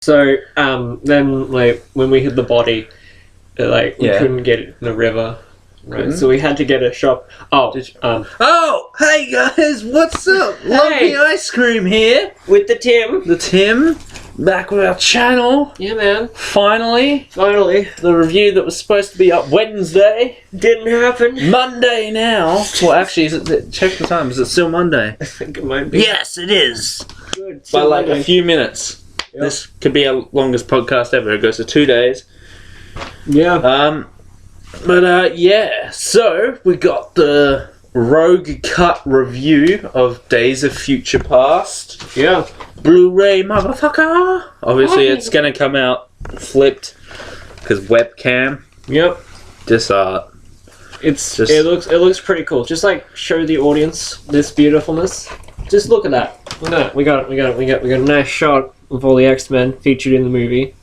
So, then, like, when we hit the body, like, we couldn't get it in the river. Right, so we had to get a shop. Oh, oh, hey guys, what's up? Lumpy Ice Cream here. With the Tim. The Tim, back with our channel. Yeah, man. Finally. The review that was supposed to be up Wednesday. Didn't happen. Monday now. Well, actually, check the time. Is it still Monday? I think it might be. Yes, it is. Good. By like a few minutes. Yep. This could be our longest podcast ever. It goes to 2 days. Yeah. But yeah, so we got the Rogue Cut review of Days of Future Past. Yeah. Blu-ray, motherfucker! Obviously, it's gonna come out flipped, because webcam. Yep. It looks pretty cool. Just like show the audience this beautifulness. Just look at that. Look at that. We got a nice shot of all the X-Men featured in the movie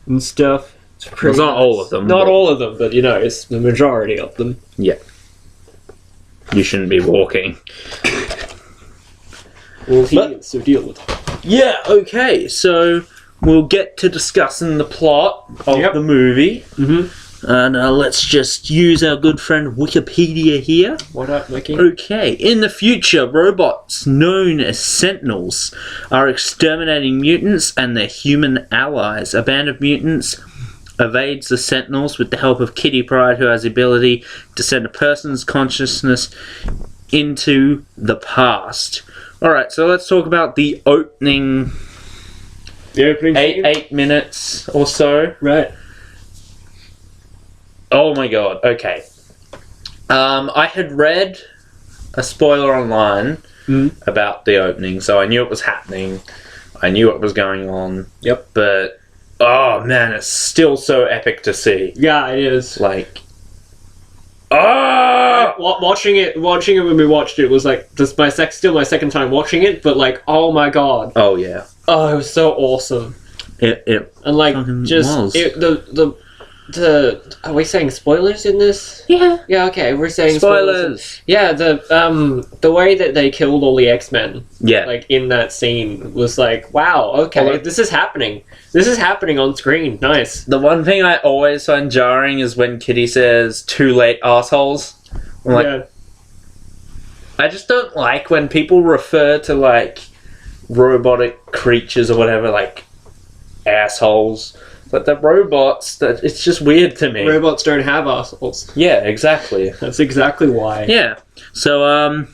and stuff. It's not all of them. Not all of them, but you know, it's the majority of them. Yeah. You shouldn't be walking. Well, so deal with it. Yeah, okay, so we'll get to discussing the plot of the movie. Mm-hmm. And let's just use our good friend Wikipedia here. What up, Wiki? Okay, in the future, robots known as Sentinels are exterminating mutants and their human allies. A band of mutants evades the Sentinels with the help of Kitty Pryde, who has the ability to send a person's consciousness into the past. Alright, so let's talk about the opening... The opening scene? 8 minutes or so. Right. Oh my god, okay. I had read a spoiler online about the opening, so I knew it was happening. I knew what was going on. Yep. But... oh man, it's still so epic to see. Yeah, it is. Like, oh! Watching it when we watched it was like just still my second time watching it, but like, oh my god. Oh yeah. Oh, it was so awesome. It and like just was. Are we saying spoilers in this? Yeah. Yeah. Okay, we're saying spoilers. Yeah, the way that they killed all the X-Men. Yeah. Like in that scene was like, wow. Okay, this is happening. This is happening on screen. Nice. The one thing I always find jarring is when Kitty says, "Too late, assholes." I'm like, yeah. I just don't like when people refer to like robotic creatures or whatever like assholes. But the robots, it's just weird to me. Robots don't have assholes. Yeah, exactly. That's exactly why. Yeah. So,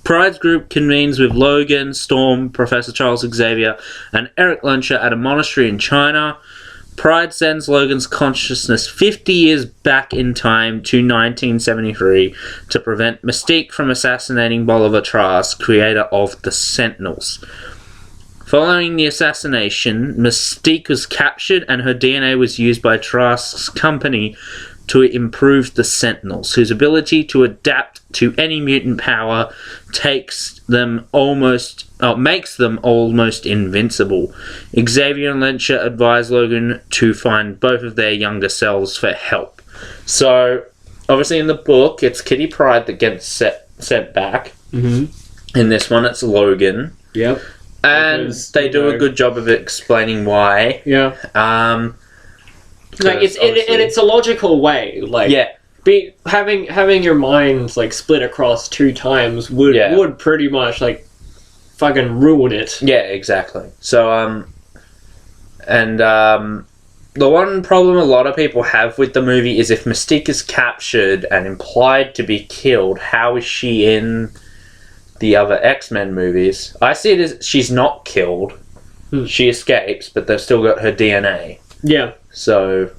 Pride's group convenes with Logan, Storm, Professor Charles Xavier, and Eric Lenscher at a monastery in China. Pride sends Logan's consciousness 50 years back in time to 1973 to prevent Mystique from assassinating Bolivar Trask, creator of the Sentinels. Following the assassination, Mystique was captured and her DNA was used by Trask's company to improve the Sentinels, whose ability to adapt to any mutant power makes them almost invincible. Xavier and Lenscher advise Logan to find both of their younger selves for help. So, obviously in the book, it's Kitty Pryde that gets sent back. Mm-hmm. In this one, it's Logan. Yep. And because, they do a good job of explaining why. Yeah. Like it's a logical way. Like yeah. Having your mind like split across 2 times would pretty much like fucking ruin it. Yeah, exactly. So the one problem a lot of people have with the movie is if Mystique is captured and implied to be killed, how is she in the other X-Men movies? I see it as she's not killed. She escapes, but they've still got her DNA. Yeah. So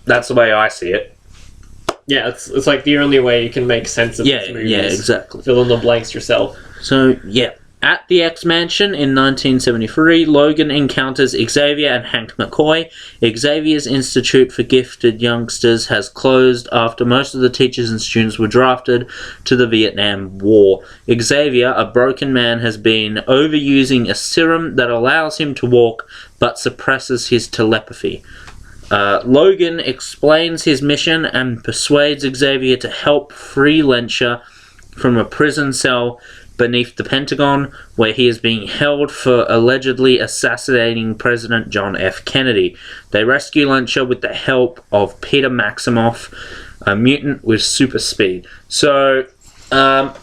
that's the way I see it. Yeah, it's like the only way you can make sense of this movie. Yeah, exactly. Fill in the blanks yourself. So, yeah. At the X-Mansion in 1973, Logan encounters Xavier and Hank McCoy. Xavier's Institute for Gifted Youngsters has closed after most of the teachers and students were drafted to the Vietnam War. Xavier, a broken man, has been overusing a serum that allows him to walk but suppresses his telepathy. Logan explains his mission and persuades Xavier to help free Lenscher from a prison cell beneath the Pentagon, where he is being held for allegedly assassinating President John F. Kennedy. They rescue Lensher with the help of Peter Maximoff, a mutant with super speed. So,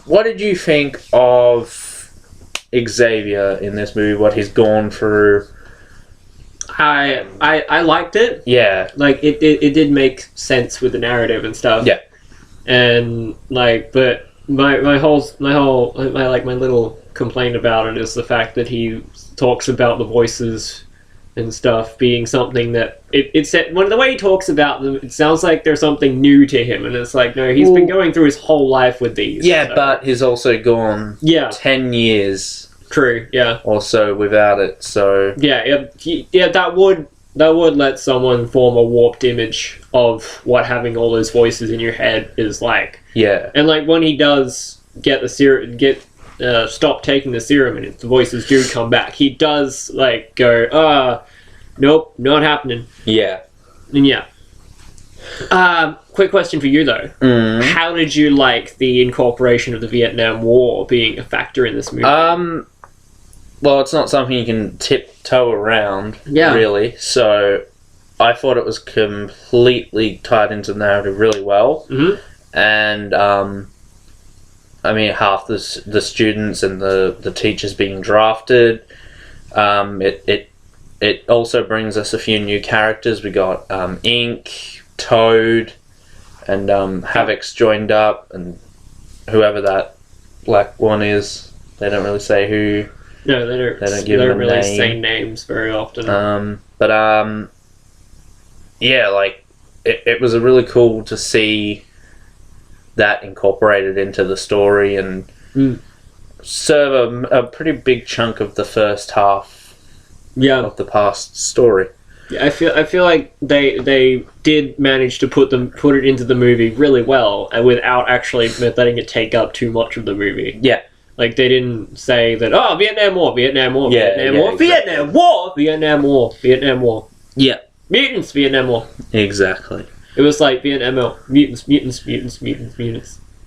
what did you think of Xavier in this movie? What he's gone through? I liked it. Yeah. Like, it did make sense with the narrative and stuff. Yeah. And, like, but my little complaint about it is the fact that he talks about the voices and stuff being something that when the way he talks about them, it sounds like they're something new to him, and it's like, no, he's been going through his whole life with these. Yeah, so. but he's also gone 10 years. True. Yeah. Or so without it. So yeah, that would let someone form a warped image of what having all those voices in your head is like. Yeah. And like when he does get the stop taking the serum and the voices do come back, he does like go, nope, not happening. Yeah. And yeah. Quick question for you though. How did you like the incorporation of the Vietnam War being a factor in this movie? Well, it's not something you can tiptoe around, really. So I thought it was completely tied into the narrative really well. Mm-hmm. And I mean, half the students and the teachers being drafted. It also brings us a few new characters. We got Ink, Toad, and Havoc's joined up, and whoever that black one is. They don't really say who. No, they don't. They don't really say names very often. Yeah, like it was really cool to see that incorporated into the story and serve a pretty big chunk of the first half of the past story. Yeah, I feel like they did manage to put it into the movie really well and without actually letting it take up too much of the movie. Yeah. Like, they didn't say that, Vietnam War, Vietnam War, Vietnam War, exactly. Vietnam War, Vietnam War, Vietnam War. Yeah. Mutants, Vietnam War. Exactly. It was like Vietnam War, mutants.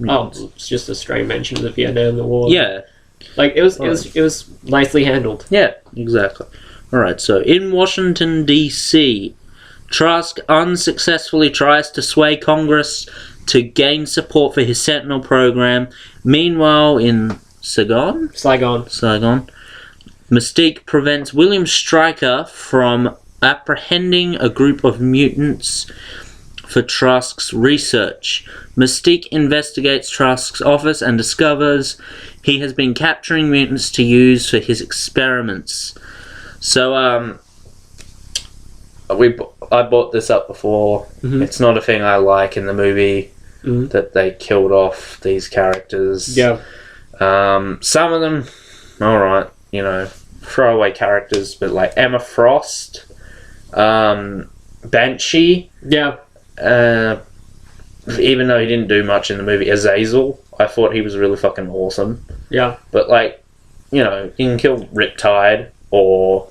Oh, it's just a stray mention of the Vietnam War. Yeah. Like, it was nicely handled. Yeah, exactly. Alright, so in Washington, D.C., Trask unsuccessfully tries to sway Congress to gain support for his Sentinel program. Meanwhile, in Saigon, Mystique prevents William Stryker from apprehending a group of mutants for Trask's research. Mystique investigates Trask's office and discovers he has been capturing mutants to use for his experiments. So, I brought this up before. Mm-hmm. It's not a thing I like in the movie that they killed off these characters. Yeah. Some of them, alright, throwaway characters, but like Emma Frost, Banshee. Yeah. Even though he didn't do much in the movie, Azazel, I thought he was really fucking awesome. Yeah. But like, you can kill Riptide or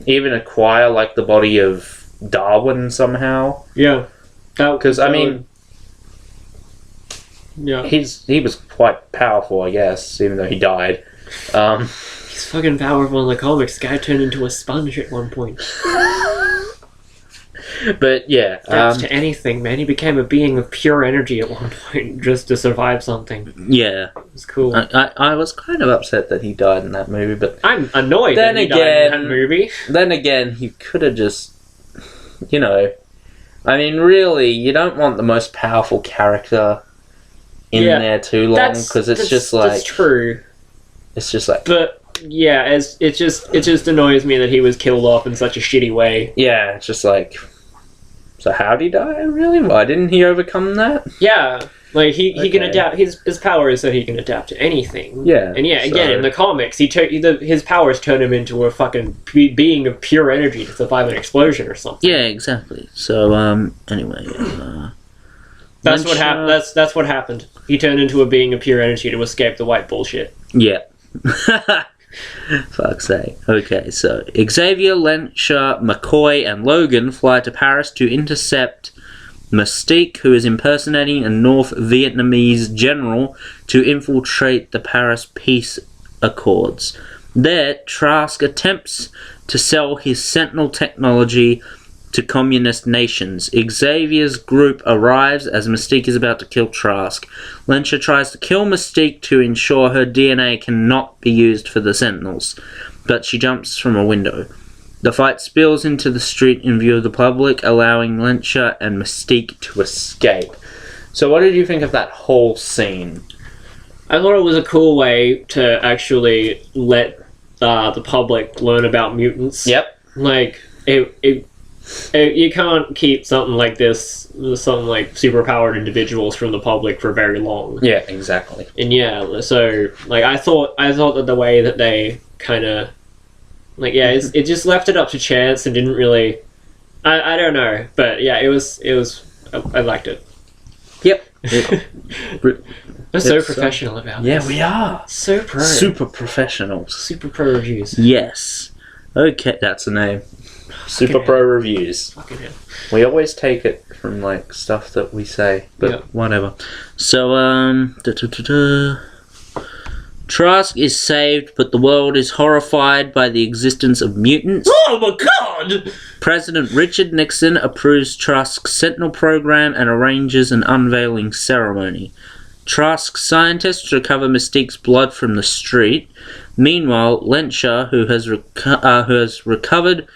even acquire like the body of Darwin somehow. Yeah. Because I mean, yeah, he was quite powerful, I guess, even though he died. He's fucking powerful in the comics. Guy turned into a sponge at one point. But yeah, that's to anything, man. He became a being of pure energy at one point just to survive something. Yeah, it was cool. I was kind of upset that he died in that movie, but I'm annoyed that he died in that movie. Then again, he could have just, I mean, really, you don't want the most powerful character in there too long, because it's just like... That's true. It's just like... But, yeah, it just annoys me that he was killed off in such a shitty way. Yeah, it's just like... So how'd he die, really? Why didn't he overcome that? Yeah, like, he can adapt... His power is that he can adapt to anything. Yeah. And yeah, again, in the comics, his powers turn him into a fucking being of pure energy to survive an explosion or something. Yeah, exactly. So, anyway... That's what happened. That's what happened. He turned into a being of pure energy to escape the white bullshit. Yeah. Fuck's sake. Okay, so Xavier, Lensher, McCoy, and Logan fly to Paris to intercept Mystique, who is impersonating a North Vietnamese general to infiltrate the Paris Peace Accords. There, Trask attempts to sell his Sentinel technology to communist nations. Xavier's group arrives as Mystique is about to kill Trask. Lensher tries to kill Mystique to ensure her DNA cannot be used for the Sentinels, but she jumps from a window. The fight spills into the street in view of the public, allowing Lensher and Mystique to escape. So what did you think of that whole scene? I thought it was a cool way to actually let the public learn about mutants. Yep. Like, you can't keep something like this, something like superpowered individuals from the public for very long. Yeah, exactly. And yeah, so like I thought that the way that they kind of like it just left it up to chance and didn't really. I don't know, but yeah, it was I liked it. Yep. We're so professional about this. Yeah, we are. So pro. Super professionals. Super pro reviews. Yes. Okay, that's the name. Super Pro Reviews. Fucking hell. We always take it from like stuff that we say, but whatever. So, Trask is saved, but the world is horrified by the existence of mutants. Oh my god! President Richard Nixon approves Trask's Sentinel program and arranges an unveiling ceremony. Trask's scientists recover Mystique's blood from the street. Meanwhile, Lensher, who has recovered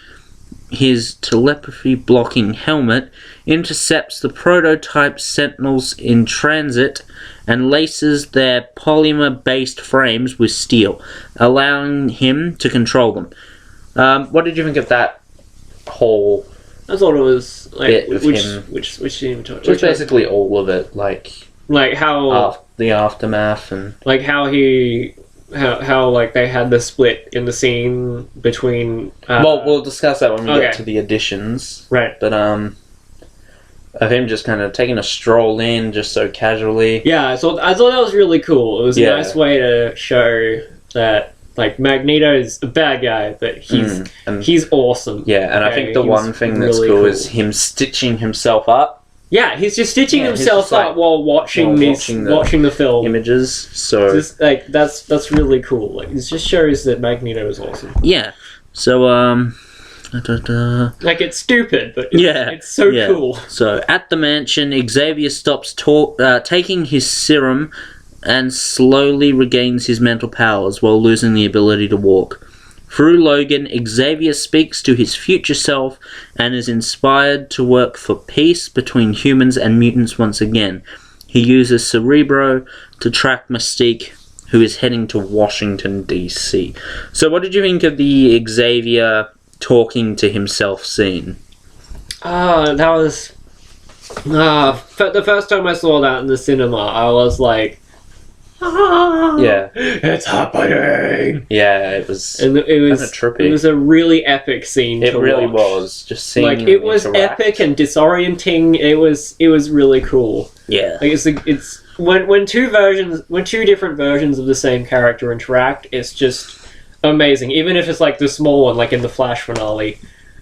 his telepathy-blocking helmet, intercepts the prototype Sentinels in transit and laces their polymer-based frames with steel, allowing him to control them. What did you think of that whole? I thought it was like bit of him? Which scene? Which basically all of it, like how the aftermath and like how he. How like they had the split in the scene between. Well, we'll discuss that when we get to the additions, right? But of him just kind of taking a stroll in, just so casually. Yeah, I thought that was really cool. It was a nice way to show that like Magneto's a bad guy, but he's awesome. Yeah, and I think the one thing that's really cool is him stitching himself up. Yeah, he's just stitching himself up while watching the film images. So just, like that's really cool. Like it just shows that Magneto is awesome. Yeah. So like it's stupid, but it's so cool. So at the mansion, Xavier stops taking his serum and slowly regains his mental powers while losing the ability to walk. Through Logan, Xavier speaks to his future self and is inspired to work for peace between humans and mutants once again. He uses Cerebro to track Mystique, who is heading to Washington, D.C. So what did you think of the Xavier talking to himself scene? That was... the first time I saw that in the cinema, I was like... Yeah, it's happening. Yeah, it was. And it was kind of trippy. It was a really epic scene. It really watch. was. Just seeing like it was epic and disorienting. It was really cool. Yeah, like it's when two different versions of the same character interact, it's just amazing. Even if it's like the small one, like in the Flash finale.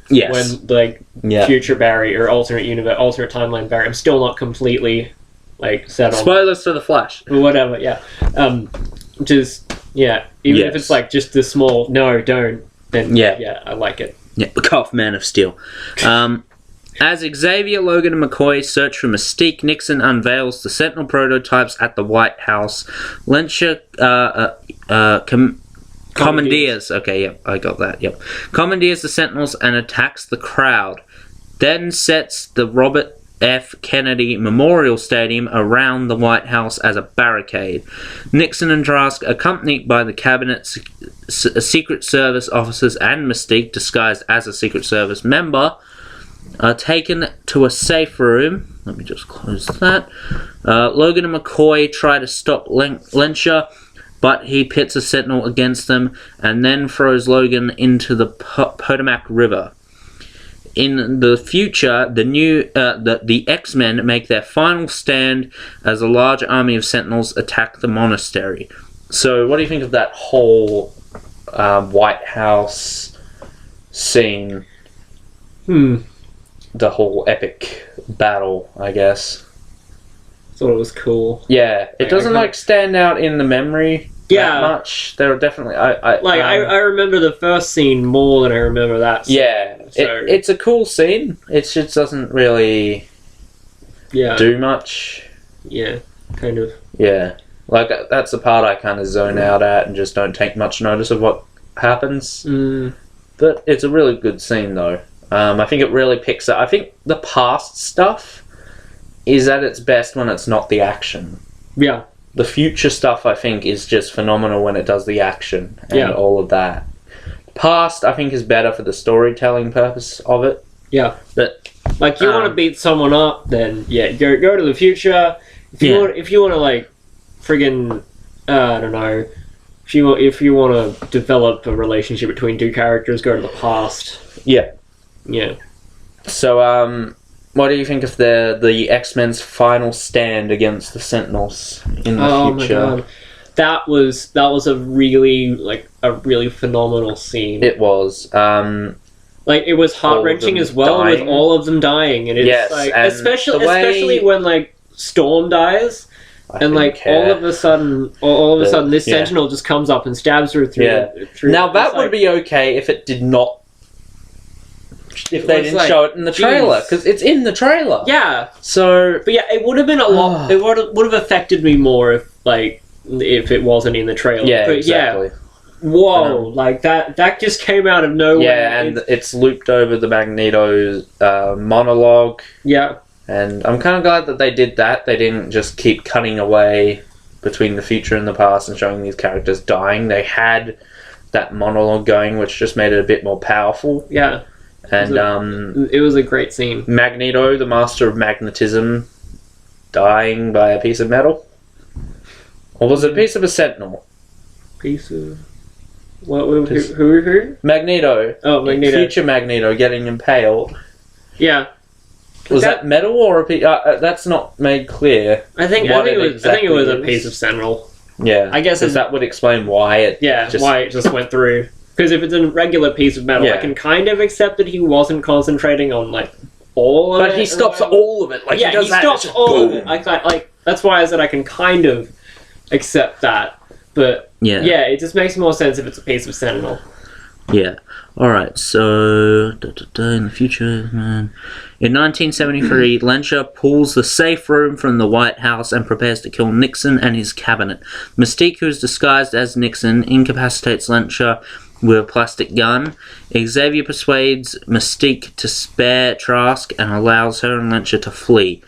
Yes. When future Barry or alternate universe, alternate timeline Barry. I'm still not completely. Like set on spoilers to the Flash or whatever, even if it's like just the small don't then I like it. Cough, Man of Steel. As Xavier, Logan and McCoy search for Mystique, Nixon unveils the Sentinel prototypes at the White House. Lensher commandeers I got that commandeers the Sentinels and attacks the crowd, then sets the Robert F. Kennedy Memorial Stadium around the White House as a barricade. Nixon and Trask, accompanied by the cabinet, Secret Service officers and Mystique, disguised as a Secret Service member, are taken to a safe room. Let me just close that. Logan and McCoy try to stop Lensher, but he pits a Sentinel against them and then throws Logan into the Potomac River. In the future, the X-Men make their final stand as a large army of Sentinels attack the monastery. So, what do you think of that whole White House scene? the whole epic battle, I guess. Thought it was cool. Yeah, it doesn't like stand out in the memory that much. There are definitely I remember the first scene more than I remember that scene. Yeah, so. It's a cool scene. It just doesn't really do much. Yeah, kind of. Yeah, like that's the part I kind of zone out at and just don't take much notice of what happens. But it's a really good scene though. I think it really picks up. I think the past stuff is at its best when it's not the action. Yeah. The future stuff, I think, is just phenomenal when it does the action and all of that. Past, I think, is better for the storytelling purpose of it. Yeah. But like, you want to beat someone up, then go to the future. If you want to like, friggin', I don't know. If you want to develop a relationship between two characters, go to the past. Yeah. Yeah. So, what do you think of the X-Men's final stand against the Sentinels in the future? My God. That was a really phenomenal scene. It was. Like, it was heart-wrenching as well, with all of them dying, and it's like, especially when like Storm dies, and like all of a sudden, this Sentinel just comes up and stabs her through. Now that would be okay if it did not. If they didn't show it in the trailer, because it's in the trailer. Yeah. So, but yeah, it would have been a lot. It would have affected me more if it wasn't in the trailer. Yeah, but exactly. Yeah, whoa! Like that just came out of nowhere. Yeah, and it's looped over the Magneto monologue. Yeah. And I'm kind of glad that they did that. They didn't just keep cutting away between the future and the past and showing these characters dying. They had that monologue going, which just made it a bit more powerful. Yeah. And it was a great scene. Magneto, the master of magnetism, dying by a piece of metal? Or was it a piece of a Sentinel? Piece of... What? Who? Magneto. Oh, Magneto. Future Magneto getting impaled. Yeah. Was that metal or a piece? That's not made clear. I think it was a piece of Sentinel. Yeah. I guess that would explain why it... why it just went through. Because if it's a regular piece of metal, I can kind of accept that he wasn't concentrating on like all of it. But he stops all of it. Like he stops all of it. That's why I said I can kind of accept that. But it just makes more sense if it's a piece of Sentinel. Yeah. Alright, so... in the future, man... In 1973, Lensher pulls the safe room from the White House and prepares to kill Nixon and his cabinet. Mystique, who is disguised as Nixon, incapacitates Lensher with a plastic gun. Xavier persuades Mystique to spare Trask and allows her and Lensher to flee.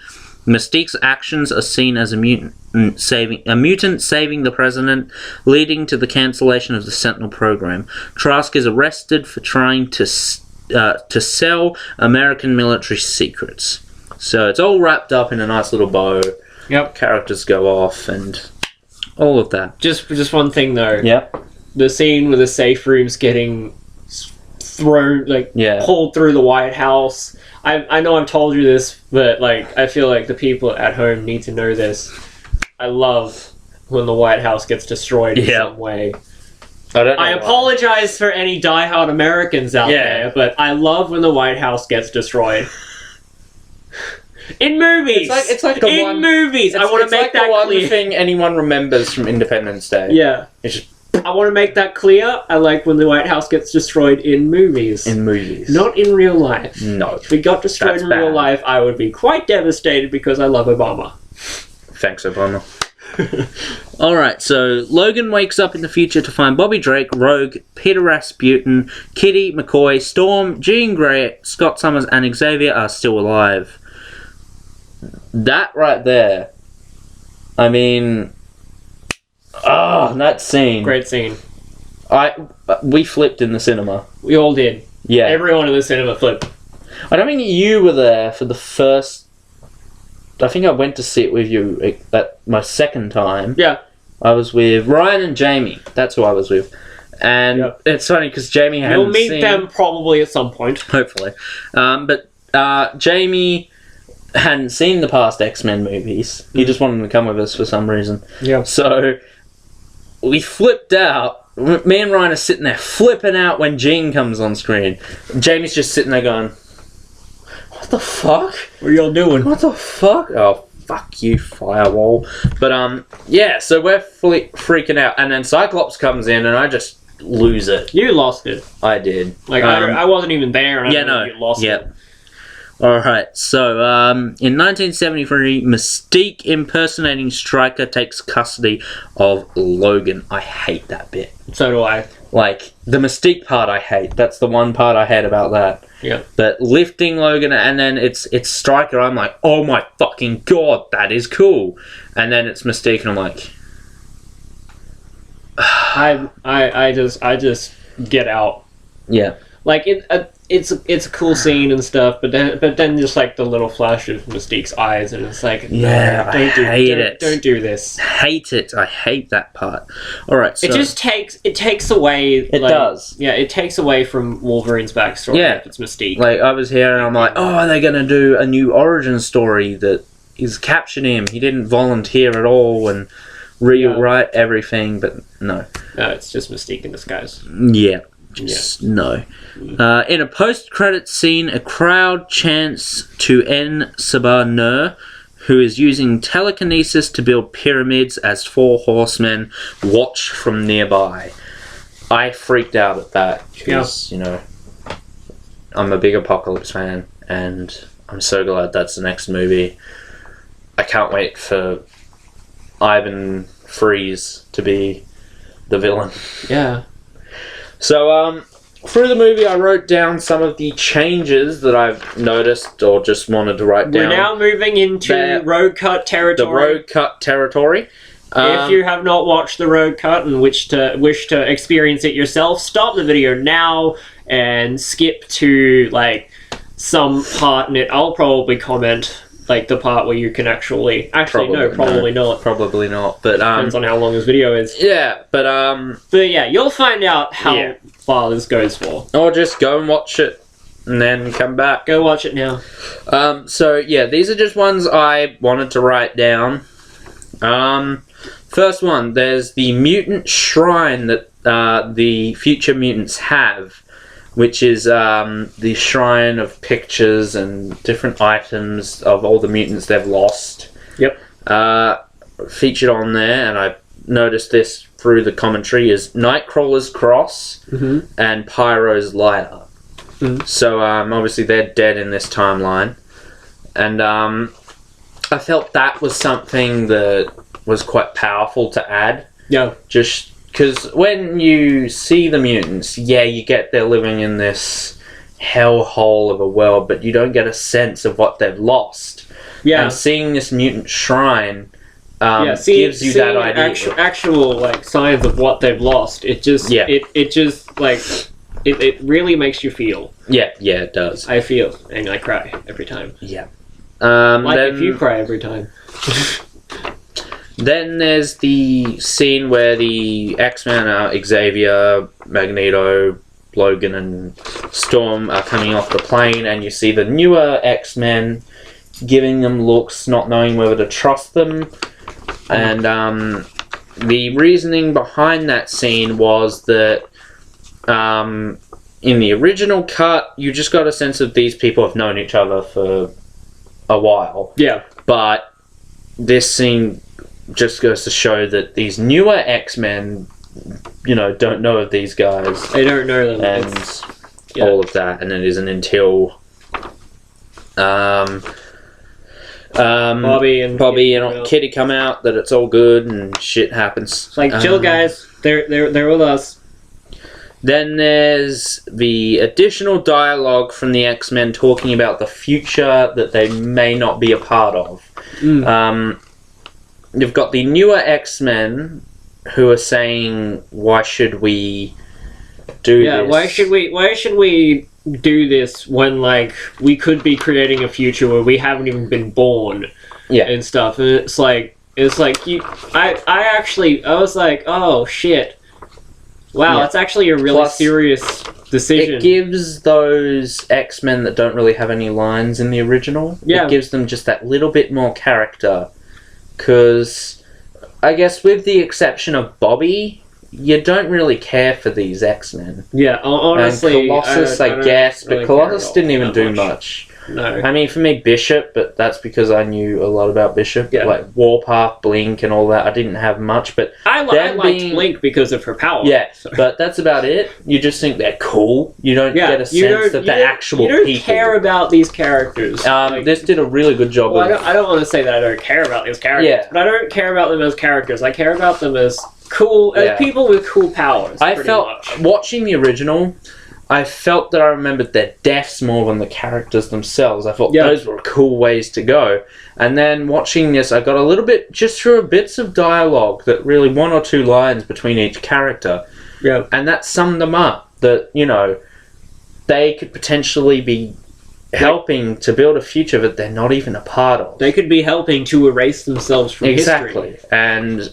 Mystique's actions are seen as a mutant saving the president, leading to the cancellation of the Sentinel program. Trask is arrested for trying to sell American military secrets. So it's all wrapped up in a nice little bow. Yep. Characters go off and all of that. Just one thing though. Yep. The scene with the safe rooms getting thrown, pulled through the White House. I know I've told you this, but like I feel like the people at home need to know this. I love when the White House gets destroyed in some way. I apologize for any diehard Americans out there, but I love when the White House gets destroyed. In movies! It's like movies! I want to make that one clear. thing anyone remembers from Independence Day. Yeah. It's just... I want to make that clear. I like when the White House gets destroyed in movies. In movies. Not in real life. No. If it got destroyed in real life, I would be quite devastated because I love Obama. Thanks, Obama. Alright, so Logan wakes up in the future to find Bobby Drake, Rogue, Peter Rasputin, Kitty, McCoy, Storm, Jean Grey, Scott Summers, and Xavier are still alive. That right there. I mean... that scene. Great scene. We flipped in the cinema. We all did. Yeah. Everyone in the cinema flipped. I don't think you were there for the first... I think I went to see it with you my second time. Yeah. I was with Ryan and Jamie. That's who I was with. And it's funny because Jamie hadn't You'll meet them probably at some point. Hopefully. But Jamie hadn't seen the past X-Men movies. He just wanted to come with us for some reason. Yeah. So we flipped out. Me and Ryan are sitting there flipping out when Jean comes on screen. Jamie's just sitting there going, what the fuck? What are y'all doing? What the fuck? Oh, fuck you, firewall. But, yeah, so we're fully freaking out. And then Cyclops comes in, and I just lose it. You lost it. I did. Like, I wasn't even there, and you lost it. Alright, so, in 1973, Mystique impersonating Stryker takes custody of Logan. I hate that bit. So do I. Like, the Mystique part I hate. That's the one part I hate about that. Yeah. But lifting Logan, and then it's Stryker, I'm like, oh my fucking god, that is cool. And then it's Mystique, and I'm like... I just get out. Yeah. Like, it's a cool scene and stuff, but then just like the little flash of Mystique's eyes, and it's like, yeah, I hate it. Don't do this. Hate it. I hate that part. All right, so it takes away. It does. Yeah, it takes away from Wolverine's backstory. Yeah, if it's Mystique. Like, I was here and I'm like, oh, are they gonna do a new origin story that is captured him? He didn't volunteer at all and rewrite everything, but no. No, it's just Mystique in disguise. Yeah. No. In a post-credit scene, a crowd chants to N. Sabar-Nur, who is using telekinesis to build pyramids as 4 horsemen watch from nearby. I freaked out at that because, you know, I'm a big Apocalypse fan, and I'm so glad that's the next movie. I can't wait for Ivan Freeze to be the villain. Yeah. So, through the movie, I wrote down some of the changes that I've noticed or just wanted to write down. We're now moving into road cut territory. The road cut territory. If you have not watched the road cut and wish to experience it yourself, stop the video now and skip to like some part in it. I'll probably comment like the part where you can actually probably not. Probably not, but depends on how long this video is. Yeah, but yeah, you'll find out how far this goes for. Or just go and watch it and then come back. Go watch it now. So yeah, these are just ones I wanted to write down. First one, there's the mutant shrine that the future mutants have, which is the shrine of pictures and different items of all the mutants they've lost. Yep. Featured on there, and I noticed this through the commentary, is Nightcrawler's cross and Pyro's lighter. So obviously they're dead in this timeline. And I felt that was something that was quite powerful to add. Yeah. Just because when you see the mutants, yeah, you get they're living in this hellhole of a world, but you don't get a sense of what they've lost. Yeah. And seeing this mutant shrine gives you that idea. Actual like signs of what they've lost. It just it just like it really makes you feel. Yeah, it does. I feel and I cry every time. Yeah. If you cry every time. Then there's the scene where the X-Men, Xavier, Magneto, Logan, and Storm are coming off the plane, and you see the newer X-Men giving them looks, not knowing whether to trust them. And the reasoning behind that scene was that in the original cut, you just got a sense of these people have known each other for a while. Yeah. But this scene just goes to show that these newer X-Men, you know, don't know of these guys. They don't know them. And all of that. And it isn't until Bobby and Kitty come out that it's all good and shit happens. It's like, chill guys, they're with us. Then there's the additional dialogue from the X-Men talking about the future that they may not be a part of. You've got the newer X-Men who are saying, "Why should we do this? Why should we do this when like we could be creating a future where we haven't even been born?" And stuff. And it's like I was like, oh shit. Wow, that's actually a really serious decision. It gives those X-Men that don't really have any lines in the original, it gives them just that little bit more character. Because, I guess with the exception of Bobby, you don't really care for these X-Men. Yeah, honestly... And Colossus, I guess, but Colossus didn't even do much. No. I mean, for me, Bishop, but that's because I knew a lot about Bishop. Yeah. Like Warpath, Blink, and all that. I didn't have much, but I liked Blink because of her power. yeah, so. but that's about it. You just think they're cool. You don't get a sense that they're actual people. You don't care about these characters. This did a really good job well, I don't want to say that I don't care about these characters, but I don't care about them as characters. I care about them as cool, as people with cool powers. I felt, watching the original, I felt that I remembered their deaths more than the characters themselves. I thought those were cool ways to go. And then watching this, I got a little bit, just through bits of dialogue, that really 1 or 2 lines between each character. Yeah. And that summed them up. That, you know, they could potentially be helping to build a future that they're not even a part of. They could be helping to erase themselves from history. And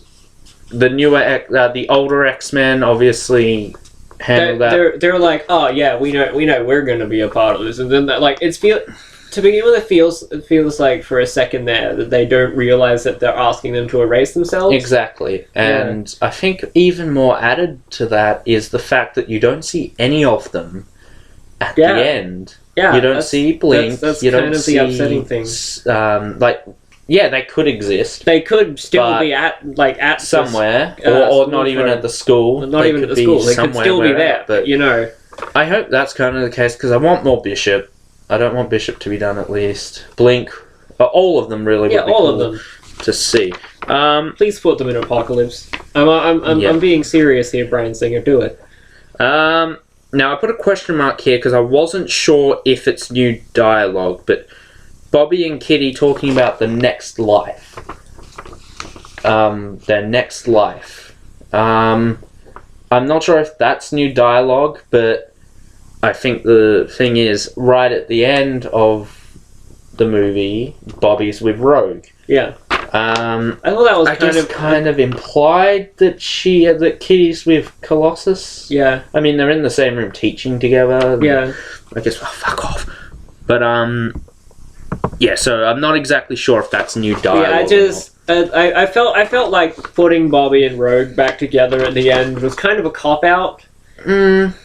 the newer, the older X-Men obviously handle that. They're like, oh yeah, we know we're going to be a part of this, and then that, like, to begin with, it feels like for a second there that they don't realize that they're asking them to erase themselves. Exactly, and I think even more added to that is the fact that you don't see any of them at the end. Yeah, you don't see Blink. That's you kind don't of see the upsetting thing. They could exist. They could still be at somewhere, or not even at the school. Not even at the school. They could still be there, but you know. I hope that's kind of the case because I want more Bishop. I don't want Bishop to be done at least. Blink, all of them really. Yeah, all of them to see. Please put them in Apocalypse. I'm being serious here, Brian Singer. Do it. Now I put a question mark here because I wasn't sure if it's new dialogue, but Bobby and Kitty talking about the next life. Their next life. I'm not sure if that's new dialogue, but I think the thing is, right at the end of the movie, Bobby's with Rogue. Yeah. I thought that was kind of implied that Kitty's with Colossus. Yeah. I mean, they're in the same room teaching together. Yeah. I guess, fuck off. But, yeah, so I'm not exactly sure if that's new dialogue. Yeah, I felt like putting Bobby and Rogue back together at the end was kind of a cop-out.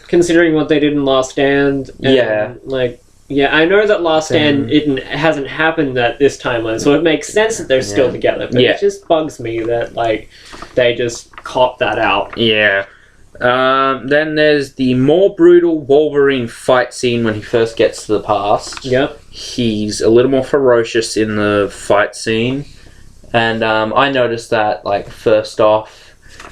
Considering what they did in Last Stand. And, I know that Last Stand hasn't happened at this timeline, so it makes sense that they're still together, but it just bugs me that, like, they just cop that out. Yeah. Then there's the more brutal Wolverine fight scene when he first gets to the past. Yep. He's a little more ferocious in the fight scene, and I noticed that, like, first off,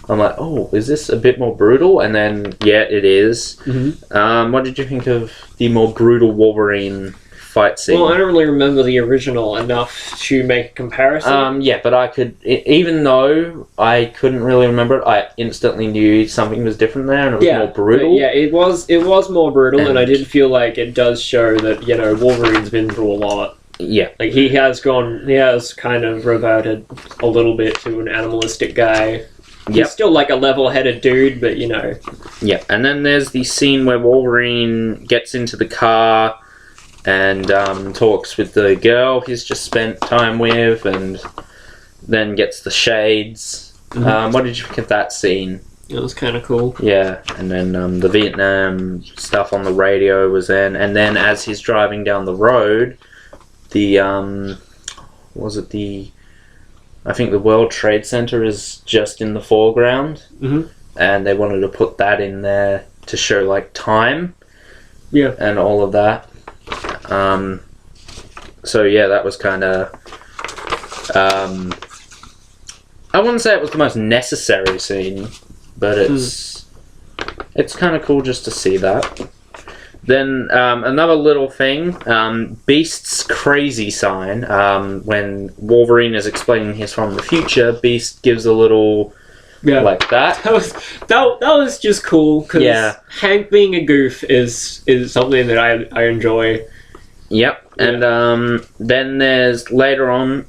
I'm like, oh, is this a bit more brutal? And then, yeah, it is. Mm-hmm. What did you think of the more brutal Wolverine fight scene? Well, I don't really remember the original enough to make a comparison. Yeah, but I could, even though I couldn't really remember it, I instantly knew something was different there, and it was more brutal. Yeah, it was more brutal, and I did feel like it does show that, you know, Wolverine's been through a lot. Yeah. Like, he has kind of reverted a little bit to an animalistic guy. He's still like a level-headed dude, but you know. Yeah, and then there's the scene where Wolverine gets into the car and talks with the girl he's just spent time with, and then gets the shades. Mm-hmm. What did you think of that scene? It was kind of cool. Yeah, and then the Vietnam stuff on the radio was in, and then as he's driving down the road, I think the World Trade Center is just in the foreground, and they wanted to put that in there to show, like, time, and all of that. So yeah, that was kind of. I wouldn't say it was the most necessary scene, but it's kind of cool just to see that. Then another little thing, Beast's crazy sign. When Wolverine is explaining he's from the future, Beast gives a little like that. That was just cool because Hank being a goof is something that I enjoy. Yep, and then there's later on,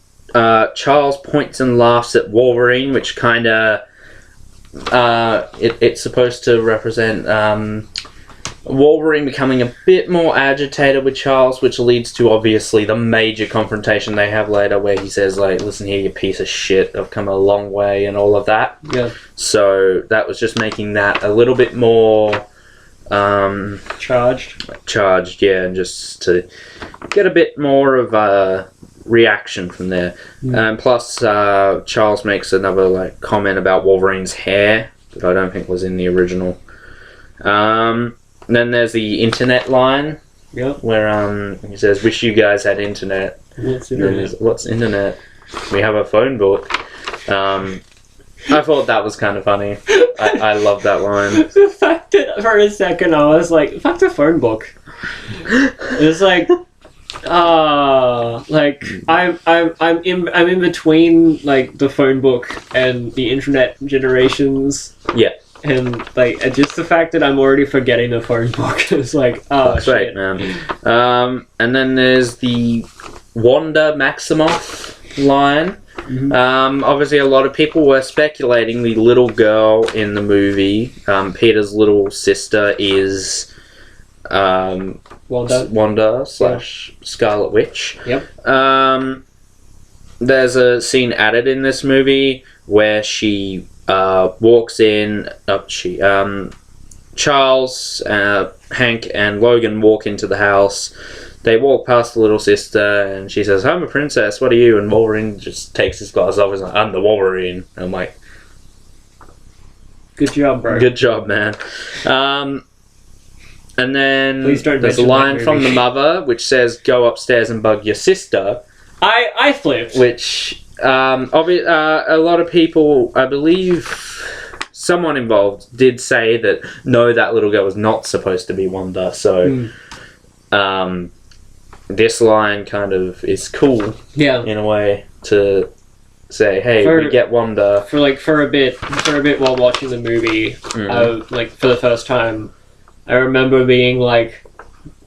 Charles points and laughs at Wolverine, which kind of it's supposed to represent. Wolverine becoming a bit more agitated with Charles, which leads to, obviously, the major confrontation they have later where he says, like, listen here, you piece of shit, I've come a long way, and all of that. Yeah. So that was just making that a little bit more Charged. Yeah, and just to get a bit more of a reaction from there. And plus, Charles makes another like comment about Wolverine's hair that I don't think was in the original. Then there's the internet line. Yep. Where he says, "Wish you guys had internet." What's internet? What's internet? We have a phone book. I thought that was kind of funny. I love that line. The fact that for a second I was like, "Fuck the phone book." It's like, like I'm in between like the phone book and the internet generations. Yeah. And like just the fact that I'm already forgetting the phone book is like, oh shit, great, man. And then there's the Wanda Maximoff line. Obviously, a lot of people were speculating the little girl in the movie, Peter's little sister, is Wanda / Scarlet Witch. Yep. There's a scene added in this movie where she walks in. Charles, Hank, and Logan walk into the house. They walk past the little sister, and she says, "I'm a princess. What are you?" And Wolverine just takes his glasses off. He's like, "I'm the Wolverine." And I'm like, "Good job, bro. Good job, man." And then there's a line from the mother which says, "Go upstairs and bug your sister." I flipped. Which a lot of people, I believe, someone involved did say that no, that little girl was not supposed to be Wanda. So, this line kind of is cool, in a way, to say, "Hey, we get Wanda." For a bit while watching the movie, like for the first time, I remember being like,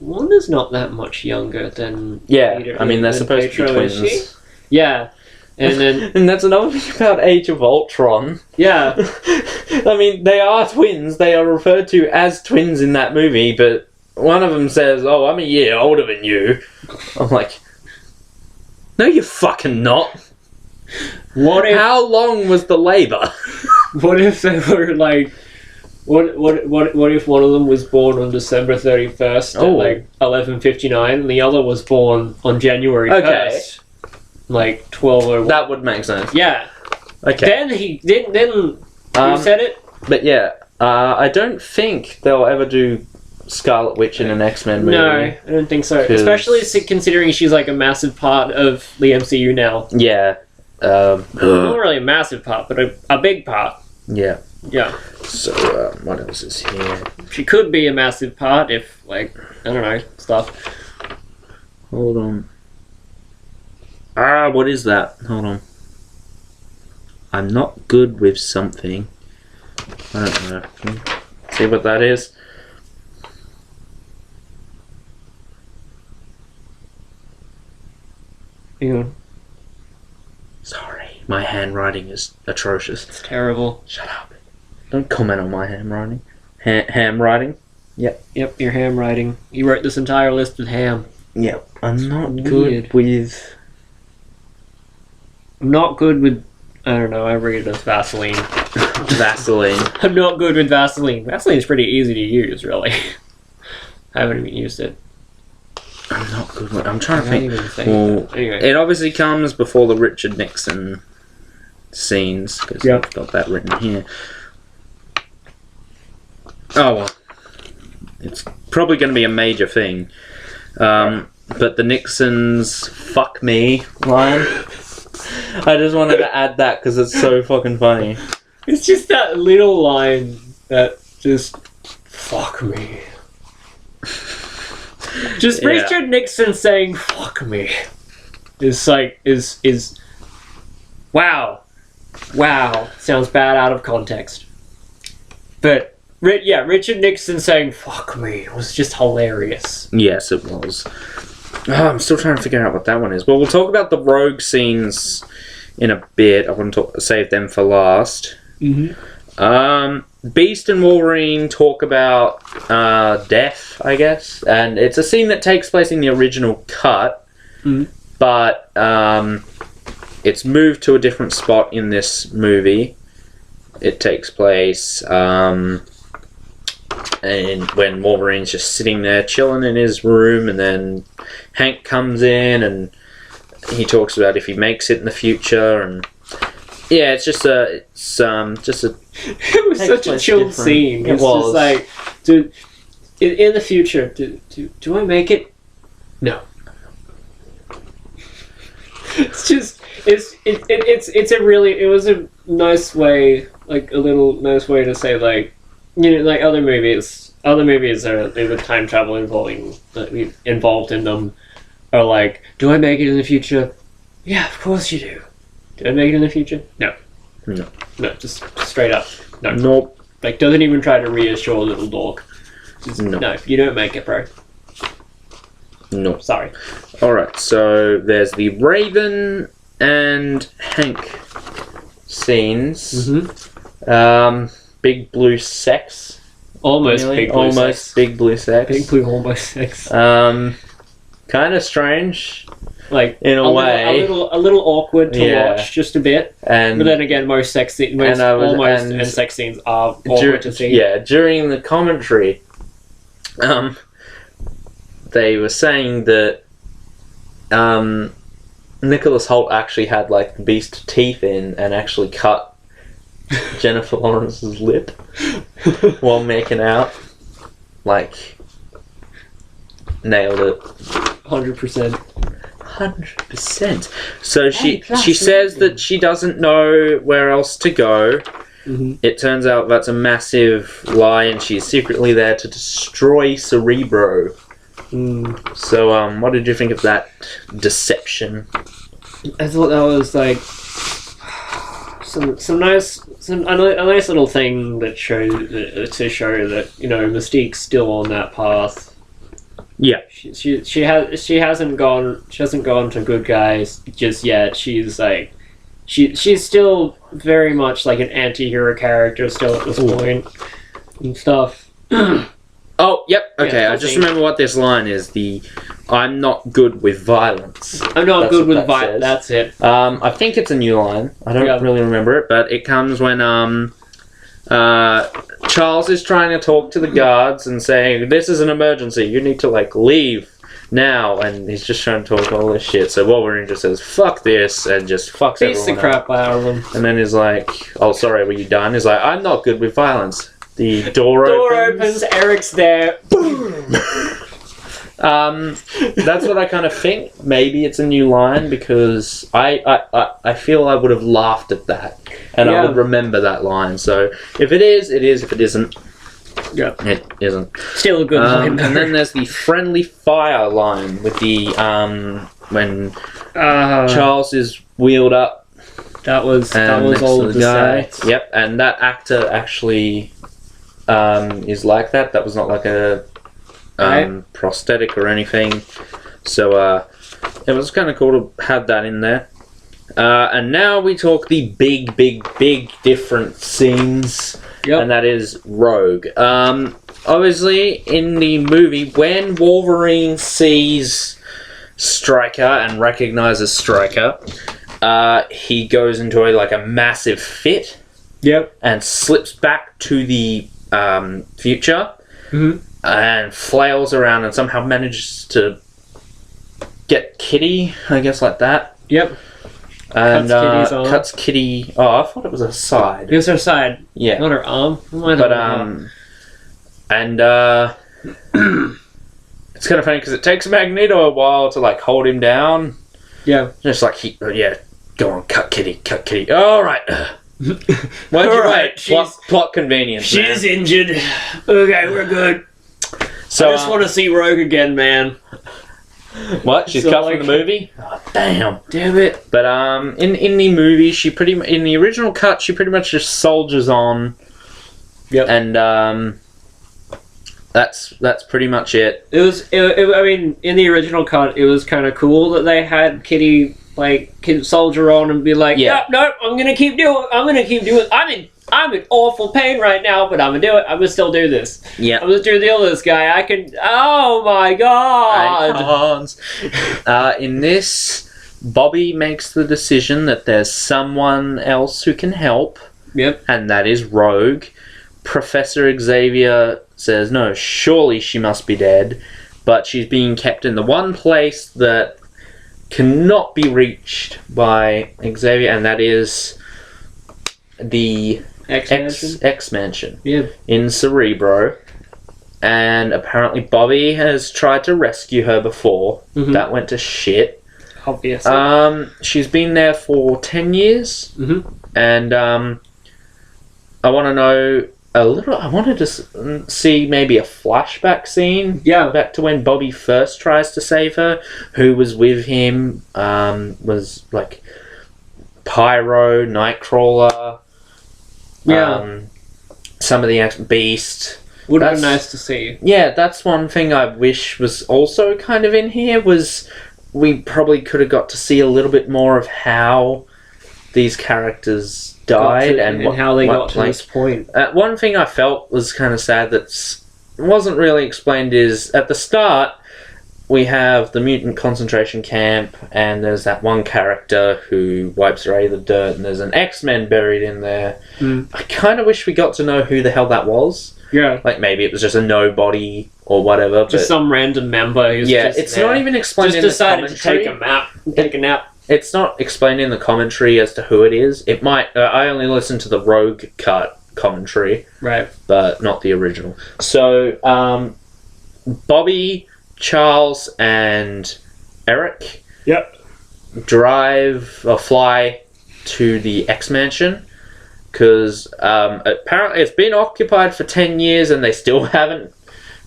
Wanda's not that much younger than Peter. I mean, they're supposed to be twins. Yeah. And then and that's another thing about Age of Ultron. Yeah. I mean, they are twins. They are referred to as twins in that movie, but one of them says, "Oh, I'm a year older than you." I'm like, no, you're fucking not. How long was the labor? What if they were like... What if one of them was born on December 31st at like 11:59 and the other was born on January 1st? Like 12:01. That would make sense. Yeah. Okay. Then he you said it? But yeah, I don't think they'll ever do Scarlet Witch in an X-Men movie. No, I don't think so. Especially considering she's like a massive part of the MCU now. Yeah. Not really a massive part, but a big part. Yeah. Yeah. So, what else is here? She could be a massive part if, like, I don't know, stuff. Hold on. What is that? Hold on. I'm not good with something. I don't know. See what that is? Yeah. Sorry, my handwriting is atrocious. It's terrible. Shut up. Don't comment on my handwriting. Ham-writing? Yep. Yep, your handwriting. You wrote this entire list with ham. Yep. I'm not good with... I'm not good with... I don't know, I read it as Vaseline. Vaseline. I'm not good with Vaseline. Vaseline's pretty easy to use, really. I haven't even used it. I'm not good with... I'm trying to think. Well, anyway. It obviously comes before the Richard Nixon scenes, because I've got that written here. Oh, well. It's probably going to be a major thing. But the Nixon's "fuck me" line, I just wanted to add that because it's so fucking funny. It's just that little line that just, "fuck me." Just Richard Nixon saying "fuck me" is like, is wow. Sounds bad out of context. But... Richard Nixon saying "fuck me" was just hilarious. Yes, it was. I'm still trying to figure out what that one is. Well, we'll talk about the rogue scenes in a bit. I want to save them for last. Mm-hmm. Beast and Wolverine talk about death, I guess. And it's a scene that takes place in the original cut. Mm-hmm. But it's moved to a different spot in this movie. It takes place... and when Wolverine's just sitting there chilling in his room, and then Hank comes in and he talks about if he makes it in the future, and yeah, it's just a It was such a chill scene. It It's was. just like, dude, in the future, do I make it? No. It's just it was a nice way, like a little nice way to say, like, you know, like other movies are with time travel involved in them are like, do I make it in the future? Yeah, of course you do. Do I make it in the future? No. No, just straight up. No. Nope. Like, doesn't even try to reassure little dog. Just, no, you don't make it, bro. No. Sorry. Alright, so there's the Raven and Hank scenes. Mm-hmm. Big blue sex. Almost big blue almost sex. big blue sex. Big blue almost sex. Kind of strange. Like, in a way, a little awkward to watch, just a bit. And but then again, most sex scenes, and sex scenes are awkward to see. Yeah, during the commentary, they were saying that Nicholas Hoult actually had like beast teeth in and actually cut Jennifer Lawrence's lip while making out. Like, nailed it. 100%. 100%. So she says that she doesn't know where else to go. Mm-hmm. It turns out that's a massive lie, and she's secretly there to destroy Cerebro. So, what did you think of that deception? I thought that was like a nice little thing that to show that, you know, Mystique's still on that path. Yeah, she hasn't gone to good guys just yet. She's like she's still very much like an anti-hero character still at this point and stuff. Oh, yep. Okay, Yeah, I just remember what this line is. I'm not good with violence. I'm not good with violence. That's it. I think it's a new line. I don't really remember it, but it comes when Charles is trying to talk to the guards and saying, "This is an emergency. You need to like leave now." And he's just trying to talk all this shit. So Wolverine just says, "Fuck this," and just fucks Beats the everyone crap out of them. And then he's like, "Oh, sorry, were you done?" He's like, "I'm not good with violence." The door opens. Eric's there. Boom. That's what I kind of think. Maybe it's a new line because I feel I would have laughed at that and I would remember that line. So if it is, it is. If it isn't, it isn't. Still a good line. And then there's the friendly fire line with the when Charles is wheeled up. That was all of the guy. Yep, and that actor actually is like that. That was not like a prosthetic or anything. So it was kind of cool to have that in there. And now we talk the big different scenes. Yep. And that is Rogue. Obviously, in the movie, when Wolverine sees Stryker and recognizes Stryker, he goes into a massive fit. Yep. And slips back to the future. Mm-hmm. And flails around and somehow manages to get Kitty, I guess, like that. Yep. And cuts Kitty. Oh, I thought it was her side. It was her side. Yeah. Not her arm. And it's kind of funny because it takes Magneto a while to hold him down. Yeah. Just go on, cut Kitty. All right. Why'd you wait? Plot convenience. She's injured. Okay, we're good. So I just want to see Rogue again, man. What? She's cut from the movie? Oh, damn it! But in the movie, in the original cut, she pretty much just soldiers on. Yep. And that's pretty much it. I mean, in the original cut, it was kind of cool that they had Kitty soldier on and be like, nope, I'm gonna keep doing. I'm in awful pain right now, but I'm gonna do it. I'm gonna still do this. Yeah. I'm gonna do deal with this guy. I can. Oh my god! In this, Bobby makes the decision that there's someone else who can help. Yep. And that is Rogue. Professor Xavier says, no, surely she must be dead, but she's being kept in the one place that cannot be reached by Xavier, and that is the X-Mansion in Cerebro. And apparently Bobby has tried to rescue her before. That went to shit. Obviously. She's been there for 10 years. And I want to know a little... I wanted to see maybe a flashback scene. Yeah. Back to when Bobby first tries to save her. Who was with him. Was like Pyro, Nightcrawler. Yeah. Some of the Beast... Would have been nice to see. Yeah, that's one thing I wish was also kind of in here, was we probably could have got to see a little bit more of how these characters died and how they got to this point. One thing I felt was kind of sad that wasn't really explained is, at the start, we have the mutant concentration camp, and there's that one character who wipes away the dirt, and there's an X-Men buried in there. I kind of wish we got to know who the hell that was. Yeah. Like, maybe it was just a nobody or whatever. Just some random member who's just it's not even explained in the commentary. Just decided to take a nap. It's not explained in the commentary as to who it is. It might... I only listened to the Rogue cut commentary. Right. But not the original. So, Bobby, Charles, and Eric... Yep. Fly to the X-Mansion. Because apparently it's been occupied for 10 years and they still haven't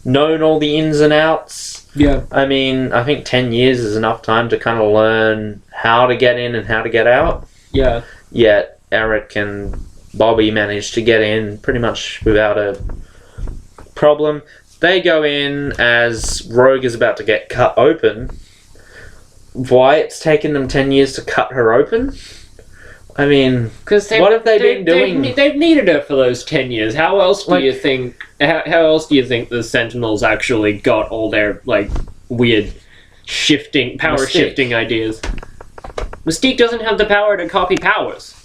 known all the ins and outs. Yeah. I mean, I think 10 years is enough time to kind of learn how to get in and how to get out. Yeah. Yet Eric and Bobby managed to get in pretty much without a problem. They go in as Rogue is about to get cut open. Why it's taken them 10 years to cut her open? I mean, what have they been doing? They've needed her for those 10 years. How else do you think? How else do you think the Sentinels actually got all their weird shifting ideas? Mystique doesn't have the power to copy powers.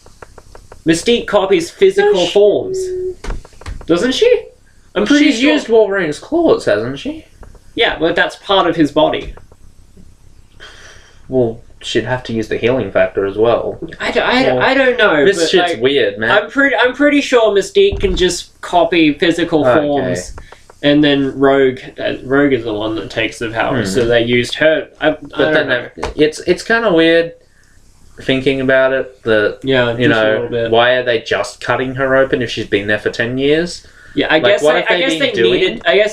Mystique copies physical forms, doesn't she? I'm pretty She's sure. used Wolverine's claws, hasn't she? Yeah, but that's part of his body. Well, she'd have to use the healing factor as well. I don't know. This shit's weird, man. I'm pretty sure Mystique can just copy physical forms, and then Rogue is the one that takes the power. So they used her. It's kind of weird thinking about it. That a little bit. Why are they just cutting her open if she's been there for 10 years? Yeah, I guess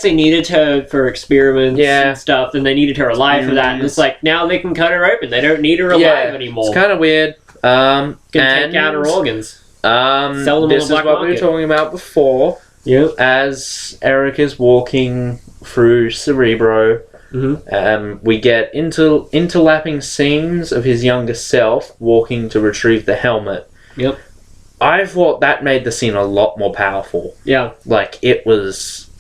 they needed her for experiments and stuff, and they needed her alive for that. And it's like, now they can cut her open. They don't need her alive anymore. It's kind of weird. Can take out her organs. Sell them this on the black is what we were talking about before. Yep. As Eric is walking through Cerebro, we get interlapping scenes of his younger self walking to retrieve the helmet. Yep. I thought that made the scene a lot more powerful. Yeah. Like, it was,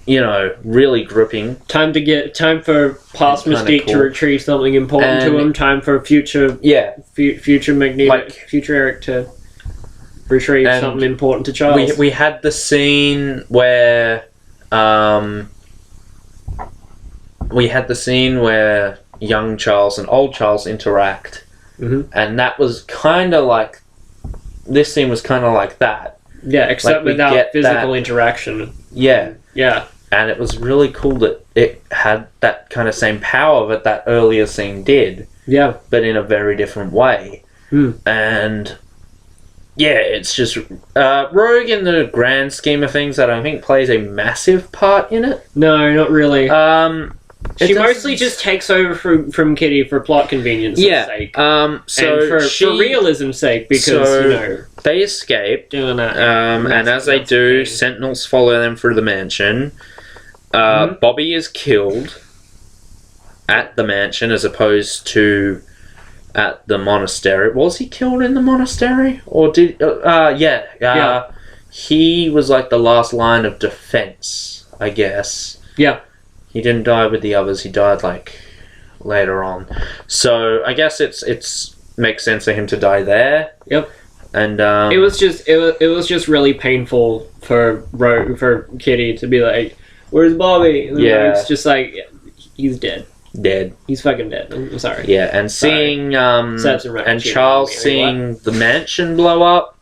really gripping. Time for past Mystique to retrieve something important to him. Time for future Magneto, future Eric to retrieve something important to Charles. We had the scene where, young Charles and old Charles interact. And that was kind of like... This scene was kind of like that. Yeah, except without physical interaction. Yeah. Yeah. And it was really cool that it had that kind of same power that that earlier scene did. Yeah. But in a very different way. And... Yeah, it's just... Rogue, in the grand scheme of things, I don't think plays a massive part in it. No, not really. She mostly just takes over from Kitty for plot convenience's sake. And for realism's sake, because, they escape. Doing that. And as they do, Sentinels follow them through the mansion. Bobby is killed at the mansion as opposed to at the monastery. Was he killed in the monastery? Or did... he was like the last line of defense, I guess. Yeah. He didn't die with the others. He died later on. So I guess it's makes sense for him to die there. Yep. And it was just really painful for Kitty to be like, "Where's Bobby?" And it's just like, he's dead. Dead. He's fucking dead. I'm sorry. Yeah, and seeing and Charles seeing the mansion blow up,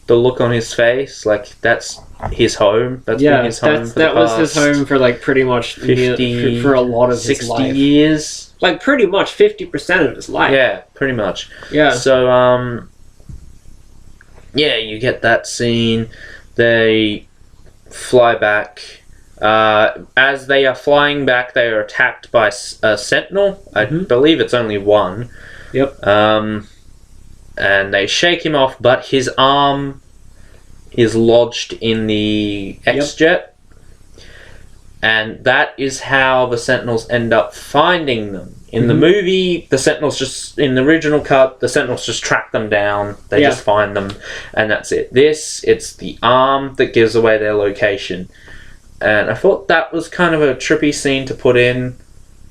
the look on his face, like that's his home. That's been his home for that was his home for like pretty much 50 for a lot of 60 his life. years. Like pretty much 50% of his life. Yeah, pretty much. Yeah. So yeah, you get that scene. They fly back. As they are flying back, they are attacked by a sentinel. I believe it's only one. Yep. And they shake him off, but his arm is lodged in the X-Jet. And that is how the Sentinels end up finding them. In the movie, the Sentinels just... In the original cut, the Sentinels just track them down. They just find them. And that's it. It's the arm that gives away their location. And I thought that was kind of a trippy scene to put in.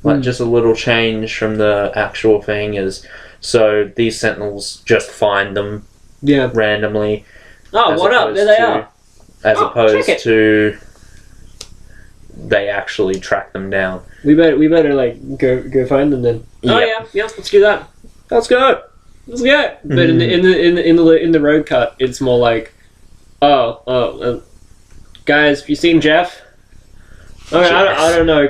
Like, just a little change from the actual thing is... So, these Sentinels just find them randomly. Oh, what up? There they are. As opposed to... They actually track them down. We better like go find them then. Oh yeah, let's do that. Let's go. But in the road cut, it's more like, guys, have you seen Jeff? Okay, I don't know.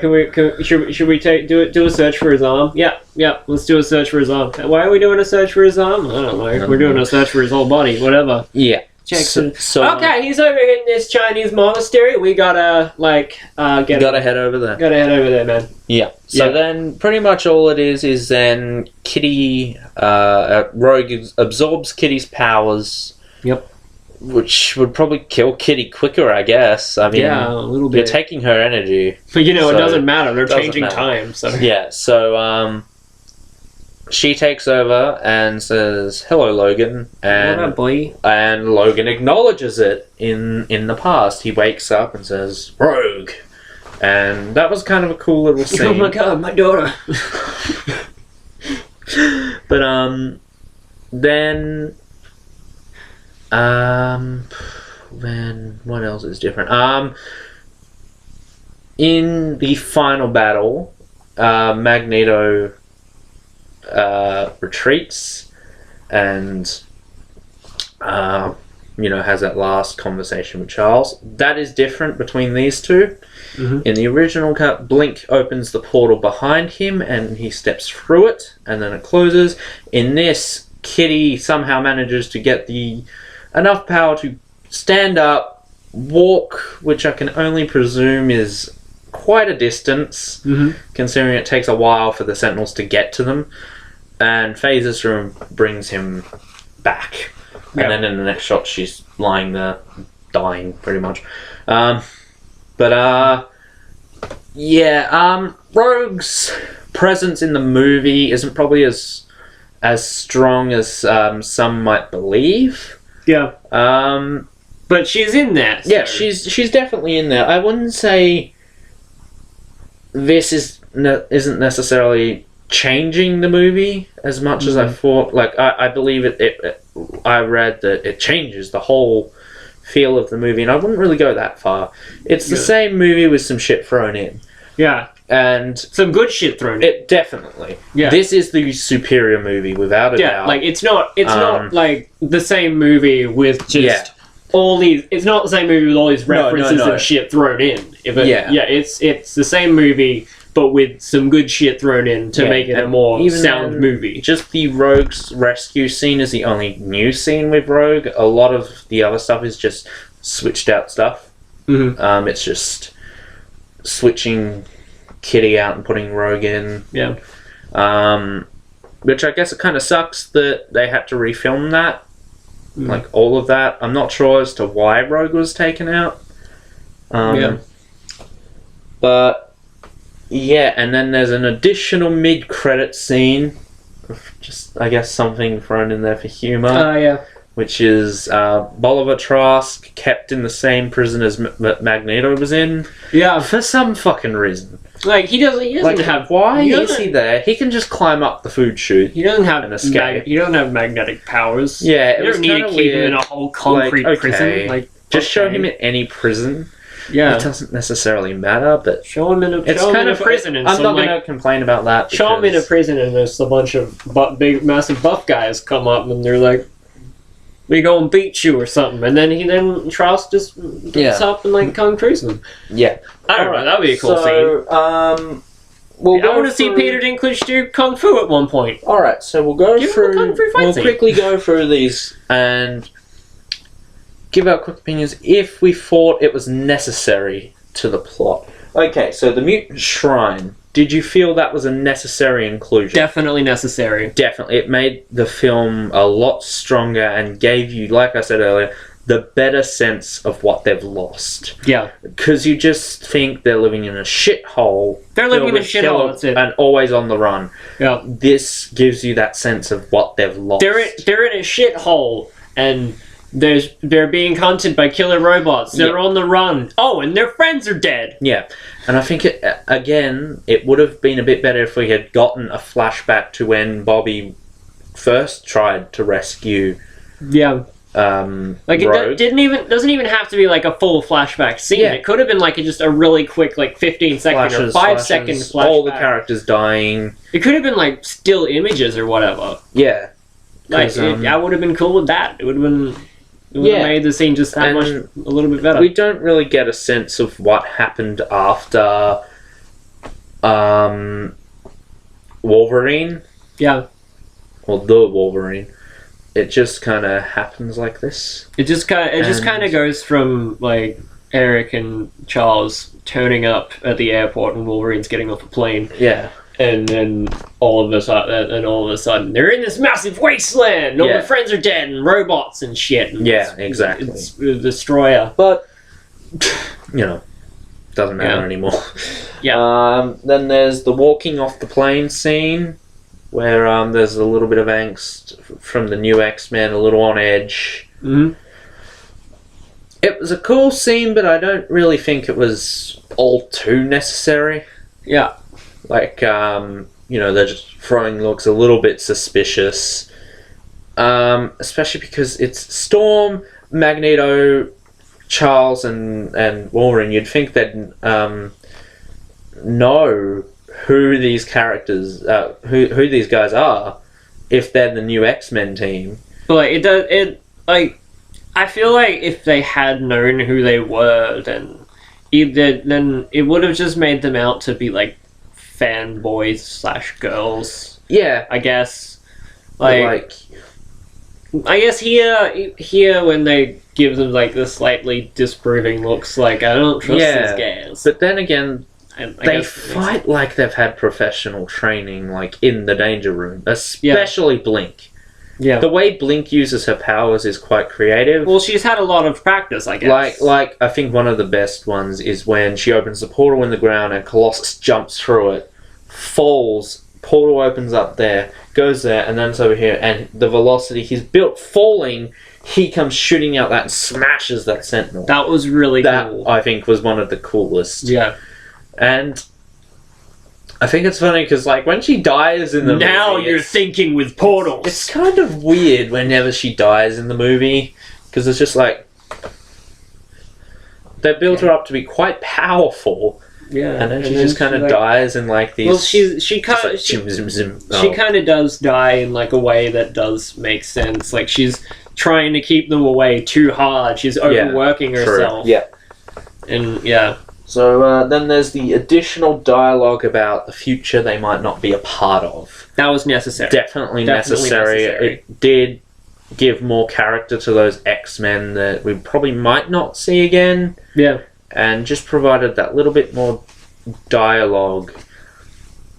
Should we do a search for his arm? Yeah. Let's do a search for his arm. Why are we doing a search for his arm? I don't know. We're doing a search for his whole body. Whatever. Yeah. So, okay, he's over in this Chinese monastery. We gotta gotta head over there. Gotta head over there, man. Yeah. So then, pretty much all it is then Kitty, Rogue absorbs Kitty's powers. Yep. Which would probably kill Kitty quicker, I guess. I mean, a little bit. You're taking her energy, but it doesn't matter. They're changing time. So yeah. So she takes over and says, "Hello, Logan," and what up, boy? And Logan acknowledges it in the past. He wakes up and says, "Rogue," and that was kind of a cool little scene. Oh my god, my daughter! But then what else is different? In the final battle, Magneto retreats and has that last conversation with Charles. That is different between these two. In the original cut, Blink opens the portal behind him and he steps through it and then it closes. In this, Kitty somehow manages to get enough power to stand up, walk, which I can only presume is quite a distance, considering it takes a while for the Sentinels to get to them, and phases through and brings him back. And then in the next shot, she's lying there, dying, pretty much. Rogue's presence in the movie isn't probably as strong as some might believe. Yeah. But she's in there. So. Yeah, she's definitely in there. I wouldn't say this isn't necessarily changing the movie as much as I thought. Like, I believe I read that it changes the whole feel of the movie, and I wouldn't really go that far. It's the same movie with some shit thrown in. Yeah. And some good shit thrown in. It definitely. Yeah. This is the superior movie without a doubt. Like it's not like the same movie with just all these. It's not the same movie with all these references and shit thrown in. It's the same movie, but with some good shit thrown in to make it a more sound movie. Just the Rogue's rescue scene is the only new scene with Rogue. A lot of the other stuff is just switched out stuff. It's just switching Kitty out and putting Rogue in. Yeah. Which I guess it kind of sucks that they had to refilm that. Like, all of that. I'm not sure as to why Rogue was taken out. But, yeah, and then there's an additional mid-credit scene. Just, I guess, something thrown in there for humour. Which is Bolivar Trask kept in the same prison as Magneto was in. Yeah. For some fucking reason. Like he doesn't have. Why he is doesn't- he there? He can just climb up the food chute. He doesn't have And escape. he doesn't have magnetic powers. Yeah, it you was don't need to kinda keep him weird. in a whole concrete Like, okay. prison. Like Just show okay. him in any prison. Yeah, It doesn't necessarily matter, but show him in a it's show him kind in of a prison. And I'm some, not like, going to complain about that. show him in a because- prison, and there's a bunch of big, massive buff guys come up, and they're like, "We go and beat you" or something, and then Charles just gets up and like comes cruising. Yeah. I don't know. That'd be a cool scene. We'll I want to see Peter Dinklage do kung fu at one point. All right, so we'll go Give him a through. kung fu fight We'll scene. quickly go through these and give our quick opinions if we thought it was necessary to the plot. Okay, so the mutant shrine. Did you feel that was a necessary inclusion? Definitely necessary. Definitely, it made the film a lot stronger and gave you, like I said earlier, the better sense of what they've lost. Yeah, Because you just think they're living in a shithole. they're living in a filled with shithole. killer That's it. and always on the run. Yeah, This gives you that sense of what they've lost. they're in a shithole, and they're being hunted by killer robots. They're on the run. Oh, and their friends are dead. Yeah, and I think it would have been a bit better if we had gotten a flashback to when Bobby first tried to rescue. Yeah. Like Rogue. it doesn't even have to be like a full flashback scene. Yeah. It could have been like just a really quick, like 15-second or 5-second flashback. all the characters dying. It could have been like still images or whatever. Yeah, Like 'cause, I would have been cool with that. It would have been. It would Yeah. have made the scene just that And much a little bit better. we don't really get a sense of what happened after Wolverine, Yeah, or the Wolverine. It just kind of happens like this. it just kind And- of goes from like Eric and Charles turning up at the airport and Wolverine's getting off a plane. Yeah, And then all of a sudden, they're in this massive wasteland. All Yeah. their friends are dead, and robots and shit. And Yeah, exactly. It's a destroyer. but doesn't matter Yeah. anymore. Yeah. Then there's the walking off the plane scene, where there's a little bit of angst from the new X-Men, a little on edge. Mm-hmm. It was a cool scene, but I don't really think it was all too necessary. Yeah. Like, they're just throwing looks a little bit suspicious. Especially because it's Storm, Magneto, Charles, and Wolverine. You'd think they'd know who these characters, who these guys are, if they're the new X-Men team. But I feel like if they had known who they were, then it would have just made them out to be like fanboys/girls. Yeah, I guess. like I guess here when they give them like the slightly disproving looks, like I don't trust Yeah, these guys. but then again, I they guess it makes fight like they've had professional training, like in the Danger Room, especially Blink. Yeah. The way Blink uses her powers is quite creative. Well, she's had a lot of practice, I guess. Like I think one of the best ones is when she opens the portal in the ground and Colossus jumps through it, falls, portal opens up there, goes there, and then it's over here, and the velocity he's built falling, he comes shooting out that and smashes that Sentinel. That was really That cool. I think was one of the coolest. Yeah. And I think it's funny because, like, when she dies in the Now movie, you're thinking with portals. it's kind of weird whenever she dies in the movie because it's just like they built her up to be quite powerful, Yeah. and then she just kind of dies in like these. Well, she just kind like, of zim, zim, zim. she kind of does die in like a way that does make sense. Like she's trying to keep them away too hard. She's overworking herself. Yeah. And yeah. So then there's the additional dialogue about the future they might not be a part of. That was necessary. Definitely Definitely necessary. necessary. It did give more character to those X-Men that we probably might not see again, Yeah. and just provided that little bit more dialogue.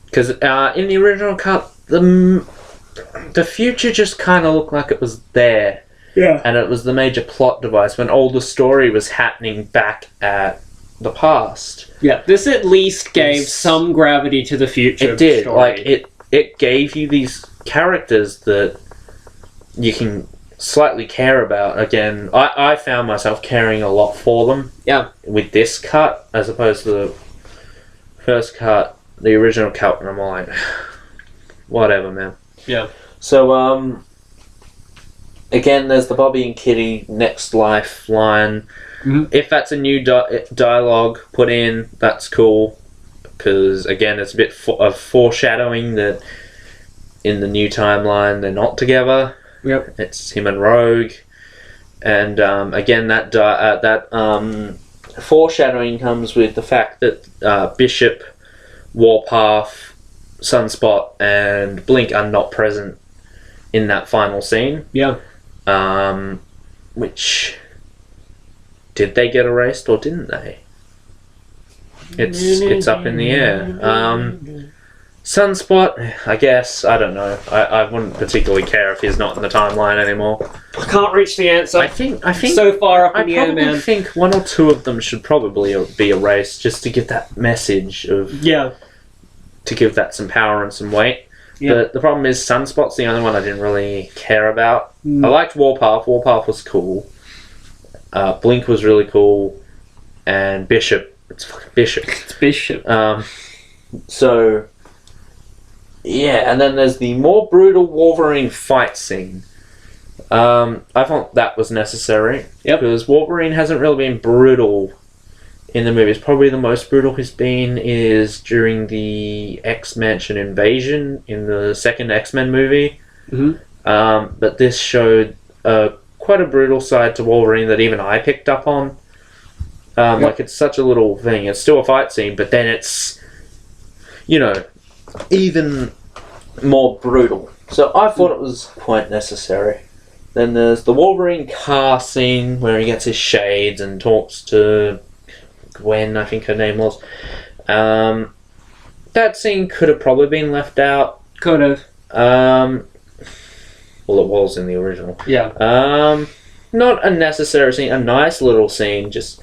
Because in the original cut, the future just kind of looked like it was there, Yeah. and it was the major plot device when all the story was happening back at the past. Yeah. This at least gave It's- some gravity to the future. It did. story. Like it gave you these characters that you can slightly care about. Again, I found myself caring a lot for them. Yeah. With this cut, as opposed to the first cut, the original cut, and I'm like, whatever, man. Yeah. So, again, there's the Bobby and Kitty next life line. Mm-hmm. If that's a new dialogue put in, that's cool. Because, again, it's a bit of foreshadowing that in the new timeline they're not together. Yep. It's him and Rogue. And, again, that foreshadowing comes with the fact that Bishop, Warpath, Sunspot, and Blink are not present in that final scene. Yeah. Which, did they get erased or didn't they? It's up in the air. Sunspot, I guess, I don't know. I wouldn't particularly care if he's not in the timeline anymore. I can't reach the answer. I think so far up in the air, probably man. think one or two of them should probably be erased just to give that message of to give that some power and some weight. Yeah. But the problem is Sunspot's the only one I didn't really care about. Mm. I liked Warpath. Warpath was cool. Blink was really cool, and Bishop. It's fucking Bishop. It's Bishop. So yeah, and then there's the more brutal Wolverine fight scene. I thought that was necessary. Yep. Because Wolverine hasn't really been brutal in the movies. Probably the most brutal he's been is during the X-Mansion invasion in the second X-Men movie. Mm-hmm. But this showed quite a brutal side to Wolverine that even I picked up on. Yep. Like, it's such a little thing. It's still a fight scene, but then it's, even more brutal. So I thought it was quite necessary. Then there's the Wolverine car scene where he gets his shades and talks to Gwen, I think her name was. That scene could have probably been left out. Could have. Well, it was in the original. Yeah. Not a necessary scene, a nice little scene, just,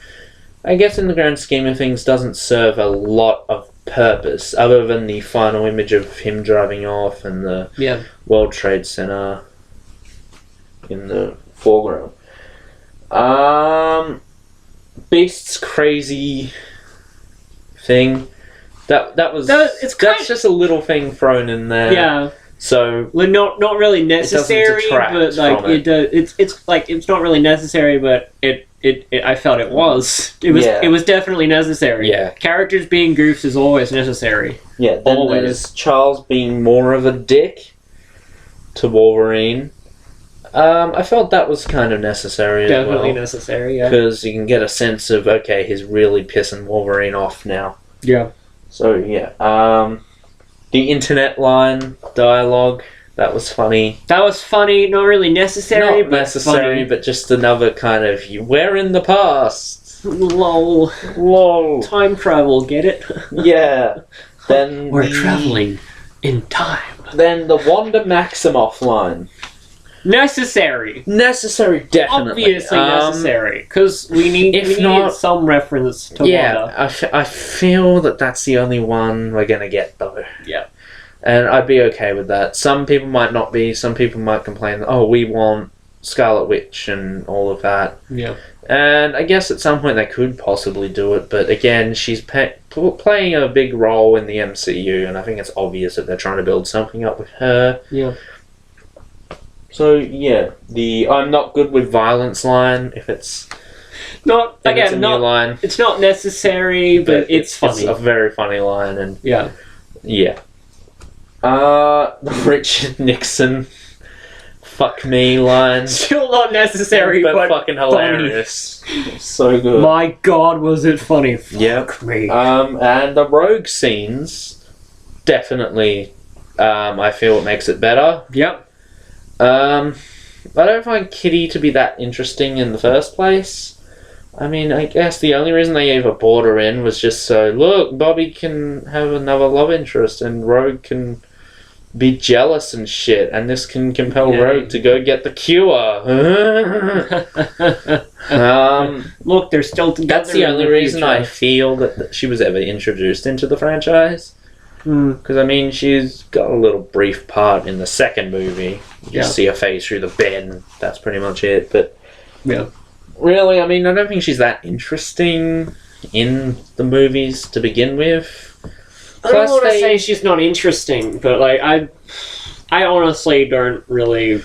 I guess in the grand scheme of things, doesn't serve a lot of purpose, other than the final image of him driving off and the World Trade Center in the foreground. Beast's crazy thing. That's just a little thing thrown in there. Yeah. So not really necessary, but like it's not really necessary, but it I felt it was. It was definitely necessary. Yeah. Characters being goofs is always necessary. Yeah, then always. There's Charles being more of a dick to Wolverine. I felt that was kind of necessary Definitely as well. necessary, yeah. Because you can get a sense of, okay, he's really pissing Wolverine off now. Yeah. So, yeah. The internet line dialogue, that was funny. That was funny, not really necessary, Not necessary, funny. but just another kind of, we're in the past. Lol. Lol. Time travel, get it? Yeah. Then We're traveling in time. Then the Wanda Maximoff line. Necessary. Necessary, definitely. Obviously necessary, because we need some reference to Wanda. I feel that that's the only one we're gonna get, though. Yeah. And I'd be okay with that. Some people might not be. Some people might complain, oh, we want Scarlet Witch and all of that. Yeah. And I guess at some point they could possibly do it, but again, she's playing a big role in the MCU, and I think it's obvious that they're trying to build something up with her. Yeah. So, yeah, the I'm not good with violence line, if it's not a new line. It's not necessary, but it's funny. It's a very funny line, and yeah. The Richard Nixon fuck me line. Still not necessary, but fucking hilarious. So good. My God, was it funny? Fuck me. And the rogue scenes, definitely, I feel it makes it better. Yep. I don't find Kitty to be that interesting in the first place. I mean, I guess the only reason they gave a border in was just so, look, Bobby can have another love interest and Rogue can be jealous and shit, and this can compel Rogue to go get the cure. Look, they're still together. That's the only reason I feel that she was ever introduced into the franchise. Because, I mean, she's got a little brief part in the second movie. You see her face through the bed, and that's pretty much it. But really, I mean, I don't think she's that interesting in the movies to begin with. I don't want to say she's not interesting, but like I honestly don't really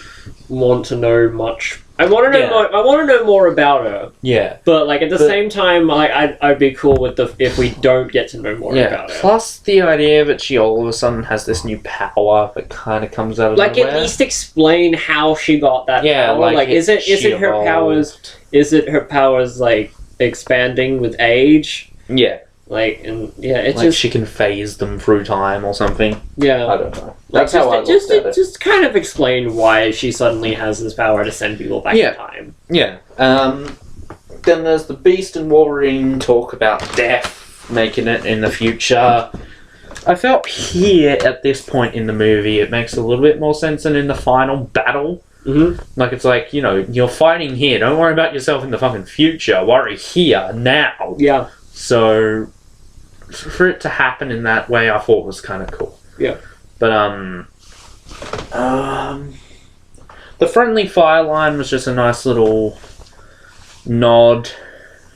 want to know much. I want to know more. I want to know more about her. Yeah, but like at the same time, like I'd be cool with if we don't get to know more about her. Plus the idea that she all of a sudden has this new power that kind of comes out of like nowhere. At least explain how she got that power. Like is it her powers? Is it her powers like expanding with age? Yeah. Like it's like just she can phase them through time or something. Yeah, I don't know. That's how I looked at it. Just kind of explain why she suddenly has this power to send people back in time. Yeah. Then there's the Beast and Wolverine talk about death, making it in the future. I felt here at this point in the movie, it makes a little bit more sense than in the final battle. Mm-hmm. Like it's like, you know, you're fighting here. Don't worry about yourself in the fucking future. Worry here now. Yeah. So for it to happen in that way, I thought was kind of cool. Yeah. But the friendly fire line was just a nice little nod.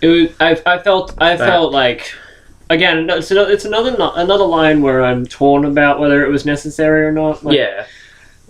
It was. I felt like, again, it's another line where I'm torn about whether it was necessary or not. Like, yeah.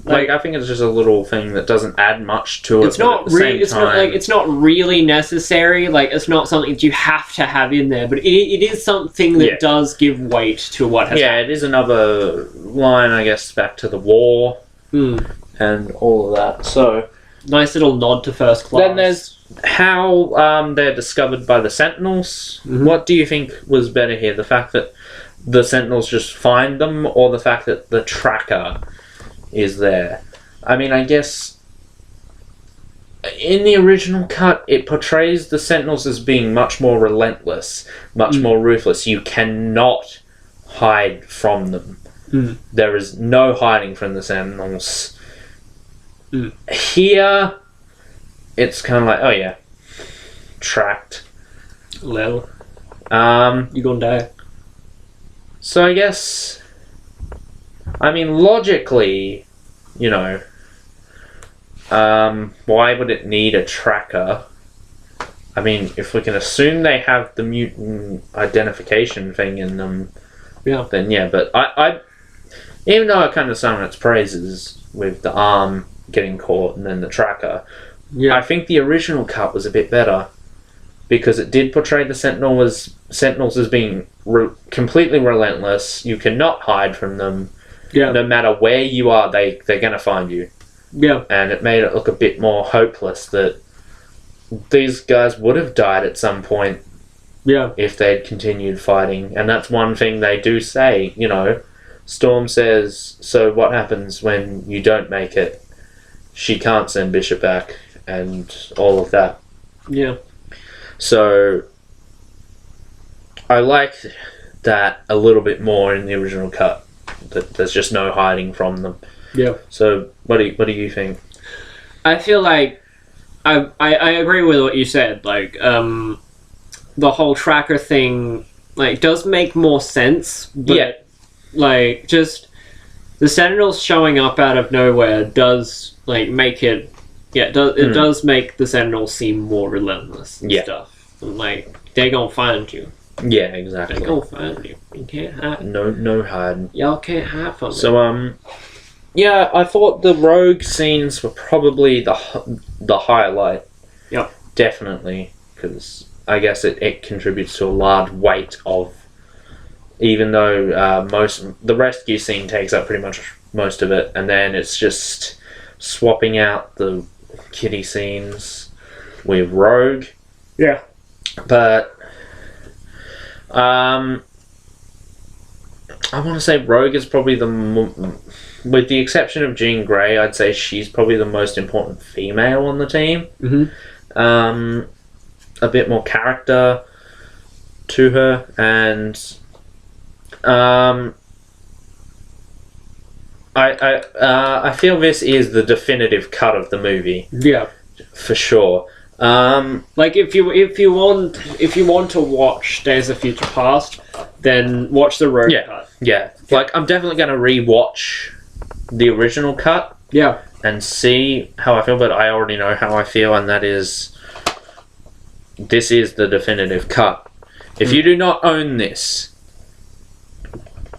Like I think it's just a little thing that doesn't add much to it. It's not really. It's not really necessary. Like it's not something that you have to have in there, but it is something that does give weight to what has happened. It is another line, I guess, back to the war and all of that. So nice little nod to First Class. Then there's how they're discovered by the Sentinels. Mm-hmm. What do you think was better here? The fact that the Sentinels just find them, or the fact that the tracker is there? I mean, I guess in the original cut, it portrays the Sentinels as being much more relentless, much more ruthless. You cannot hide from them. There is no hiding from the Sentinels. Here, it's kind of like, oh yeah, tracked. Lel. You gonna die. So I guess, I mean, logically, you know, why would it need a tracker? I mean, if we can assume they have the mutant identification thing in them, then yeah. But I even though I kind of sung its praises with the arm getting caught and then the tracker, I think the original cut was a bit better because it did portray the Sentinels as being completely relentless. You cannot hide from them. Yeah. No matter where you are, they're going to find you. Yeah. And it made it look a bit more hopeless that these guys would have died at some point. Yeah. If they'd continued fighting. And that's one thing they do say, you know. Storm says, so what happens when you don't make it? She can't send Bishop back and all of that. Yeah. So I like that a little bit more in the original cut. That there's just no hiding from them. Yeah. So what do you think? I feel like I agree with what you said. Like the whole tracker thing like does make more sense. But like just the Sentinels showing up out of nowhere does like make it. Yeah, it does make the Sentinels seem more relentless and stuff. And, like they're gonna find you. Yeah, exactly. They're gonna find you. You can't hide. No hiding. Y'all can't hide from it. So yeah, I thought the rogue scenes were probably the highlight. Yep. Definitely, because I guess it contributes to a large weight of. Even though the rescue scene takes up pretty much most of it, and then it's just swapping out the kitty scenes with Rogue. Yeah. But I want to say Rogue is probably with the exception of Jean Grey, I'd say she's probably the most important female on the team. Mm-hmm. A bit more character to her, and I feel this is the definitive cut of the movie. Yeah, for sure. Like if you want to watch Days of Future Past, then watch the Rogue cut. Yeah. Like I'm definitely going to re-watch the original cut. Yeah. And see how I feel, but I already know how I feel, and that is this is the definitive cut. If you do not own this,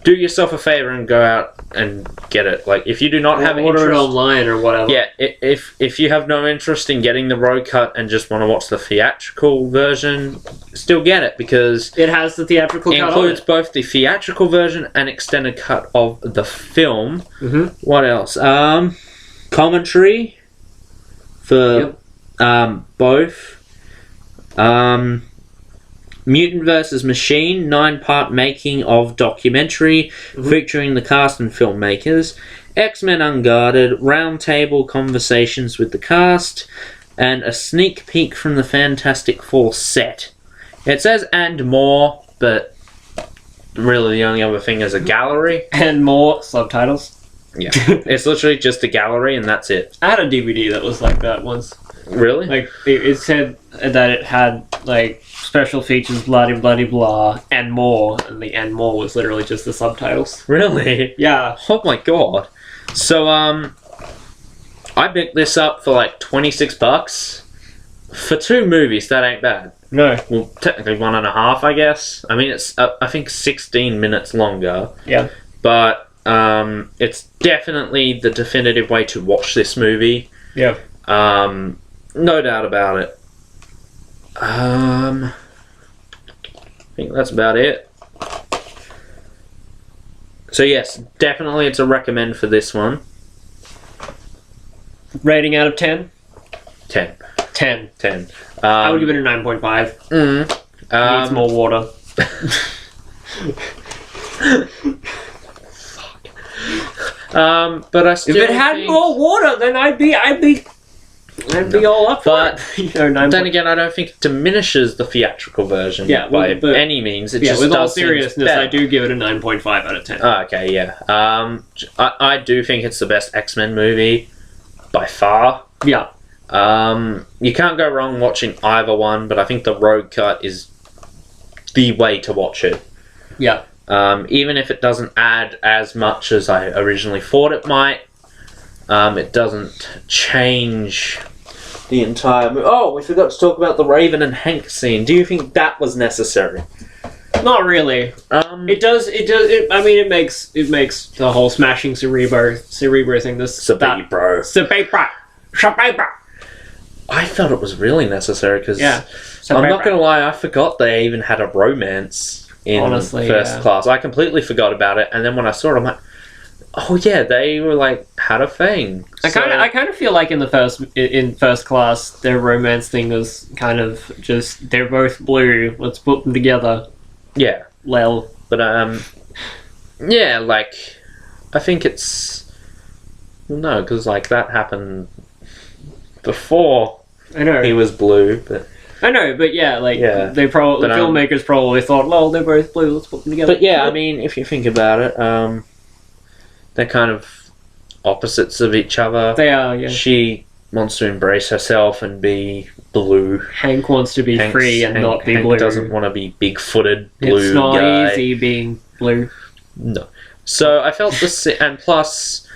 do yourself a favor and go out and get it. Like, if you do not have order interest, it online or whatever. yeah, if you have no interest in getting the road cut and just want to watch the theatrical version, still get it, because it has the theatrical cut. It includes both the theatrical version and extended cut of the film. What else? Commentary for both. Mutant vs. Machine, 9-part making of documentary featuring the cast and filmmakers. X-Men Unguarded, roundtable conversations with the cast, and a sneak peek from the Fantastic Four set. It says "and more," but really the only other thing is a gallery. And more subtitles. Yeah. It's literally just a gallery and that's it. I had a DVD that was like that once. Really? Like, it said that it had, like, special features, blah, blah, blah, and more. And the "and more" was literally just the subtitles. Really? Yeah. Oh my god. So, I picked this up for like $26. For 2 movies, that ain't bad. No. Well, technically 1.5, I guess. I mean, it's, I think 16 minutes longer. Yeah. But, it's definitely the definitive way to watch this movie. Yeah. No doubt about it. I think that's about it. So yes, definitely it's a recommend for this one. Rating out of 10? 10. 10. 10. I would give it a 9.5. Needs more water. But I still if it had think... more water, then I'd be all up for it. You know, then again, I don't think it diminishes the theatrical version by any means. It just with does all seriousness, I do give it a 9.5 out of 10. Oh, okay, yeah. I do think it's the best X-Men movie by far. Yeah. You can't go wrong watching either one, but I think the road cut is the way to watch it. Yeah. Even if it doesn't add as much as I originally thought it might, it doesn't change the entire movie. Oh, we forgot to talk about the Raven and Hank scene. Do you think that was necessary? Not really. It does. I mean, it makes the whole smashing Cerebro thing. Cerebro. I felt it was really necessary because I'm not going to lie, I forgot they even had a romance in First Class. I completely forgot about it, and then when I saw it, I'm like, oh yeah, they were like had a thing. I kind of feel like in First Class, their romance thing was kind of just they're both blue. Let's put them together. Yeah, Lel. But yeah, like I think it's because like that happened before. I know he was blue, but. I know, but yeah, they probably the filmmakers probably thought, well, they're both blue, let's put them together. But yeah, I mean, if you think about it, they're kind of opposites of each other. They are, yeah. She wants to embrace herself and be blue. Hank wants to be free and not be blue. Hank doesn't want to be big-footed blue guy. It's not easy being blue. No. So I felt this, and plus,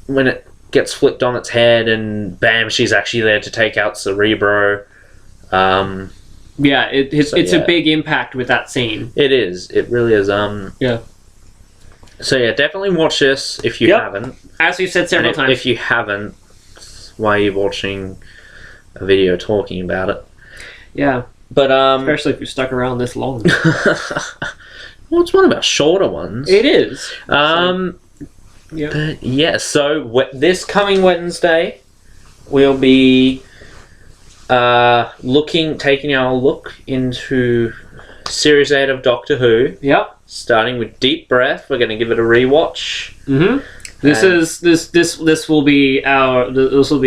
when it gets flipped on its head and bam, she's actually there to take out Cerebro. It's a big impact with that scene. It is. It really is. Yeah. So yeah, definitely watch this if you haven't. As we've said several times. If you haven't, why are you watching a video talking about it? Yeah. But especially if you're stuck around this long. Well, it's one of our shorter ones. It is. But yeah, so this coming Wednesday, we'll be taking our look into Series 8 of Doctor Who. Yep. Starting with Deep Breath, we're going to give it a rewatch. Mm-hmm. This will be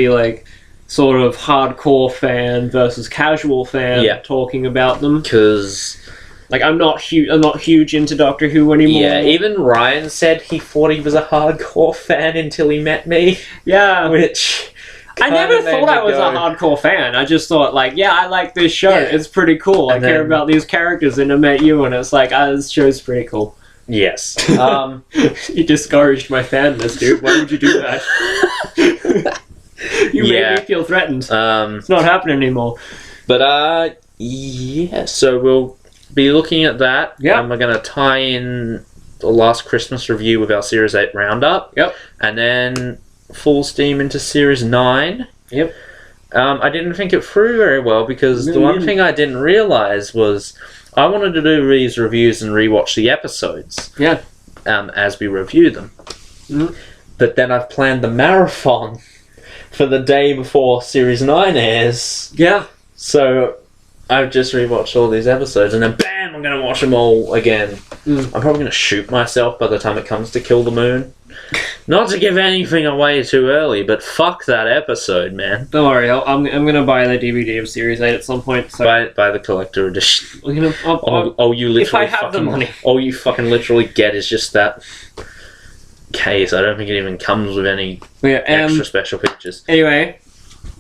like sort of hardcore fan versus casual fan talking about them, because like I'm not huge into Doctor Who anymore. Yeah, even Ryan said he thought he was a hardcore fan until he met me. Yeah, which I never thought I was a hardcore fan. I just thought like, yeah, I like this show. Yeah. It's pretty cool. I care about these characters, and I met you, and it's like, this show's pretty cool. Yes. You discouraged my fanness, dude. Why would you do that? You made me feel threatened. It's not happening anymore. But so we'll be looking at that. Yeah. And we're going to tie in the last Christmas review with our Series 8 roundup. Yep. And then full steam into Series 9. Yep. I didn't think it through very well because the one thing I didn't realise was I wanted to do these reviews and rewatch the episodes. Yeah. As we review them. Mm. But then I've planned the marathon for the day before Series 9 airs. Yeah. So I've just rewatched all these episodes and then bam, I'm going to watch them all again. Mm. I'm probably going to shoot myself by the time it comes to Kill the Moon. Not to give anything away too early, but fuck that episode, man. Don't worry, I'm gonna buy the DVD of Series 8 at some point. So Buy the collector edition. You literally if I have the money. All you fucking literally get is just that case. I don't think it even comes with any extra special pictures. Anyway,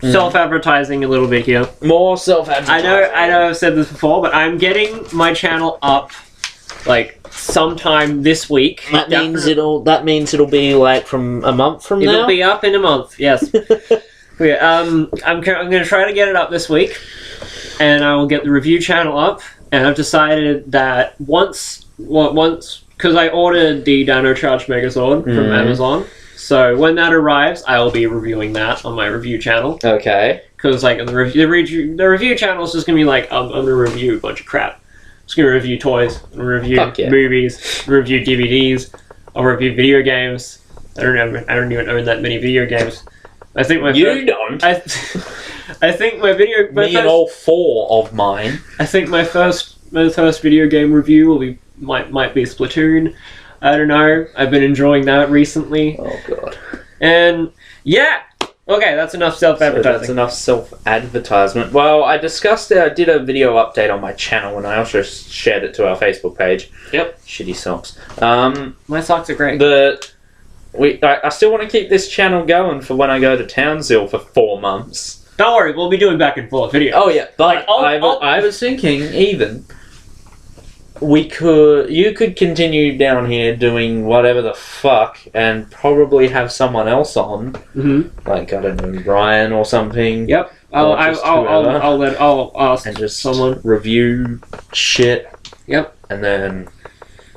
self-advertising a little bit here. More self-advertising. I know I've said this before, but I'm getting my channel up like sometime this week. That means it'll be like from a month from now. It'll be up in a month. Yes. I'm going to try to get it up this week, and I will get the review channel up. And I've decided that once because I ordered the Dino Charge Megazord from Amazon, so when that arrives, I will be reviewing that on my review channel. Okay. Because like the review channel is just going to be like I'm going to review a bunch of crap. I'm just going to review toys, review movies, review DVDs, I'll review video games. I don't even own that many video games. I think my don't. I think my video. Me and all 4 of mine. I think my first video game review will might be Splatoon. I don't know. I've been enjoying that recently. Oh god. And yeah. Okay, that's enough self-advertising. So that's enough self-advertisement. Well, I did a video update on my channel, and I also shared it to our Facebook page. Yep. Shitty socks. My socks are great. I still want to keep this channel going for when I go to Townsville for 4 months. Don't worry, we'll be doing back and forth videos. Oh yeah, but I was thinking even you could continue down here doing whatever the fuck and probably have someone else on. Like, I don't know, Ryan or something. Yep. I'll ask and just someone review shit. Yep. And then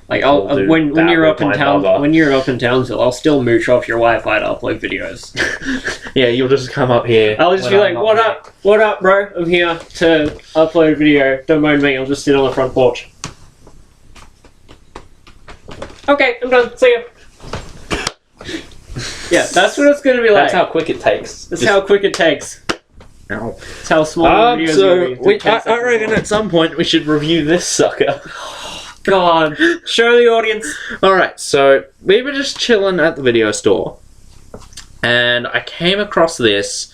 like when you're up in Townsville, I'll still mooch off your Wi-Fi to upload videos. Yeah, you'll just come up here. I'll just be like, what up, bro? I'm here to upload a video. Don't mind me. I'll just sit on the front porch. Okay, I'm done. See ya. Yeah, that's what it's going to be like. That's how quick it takes. That's how quick it takes. Ow. That's how small videos will be. I reckon at some point we should review this sucker. God. Show the audience. Alright, so we were just chilling at the video store, and I came across this.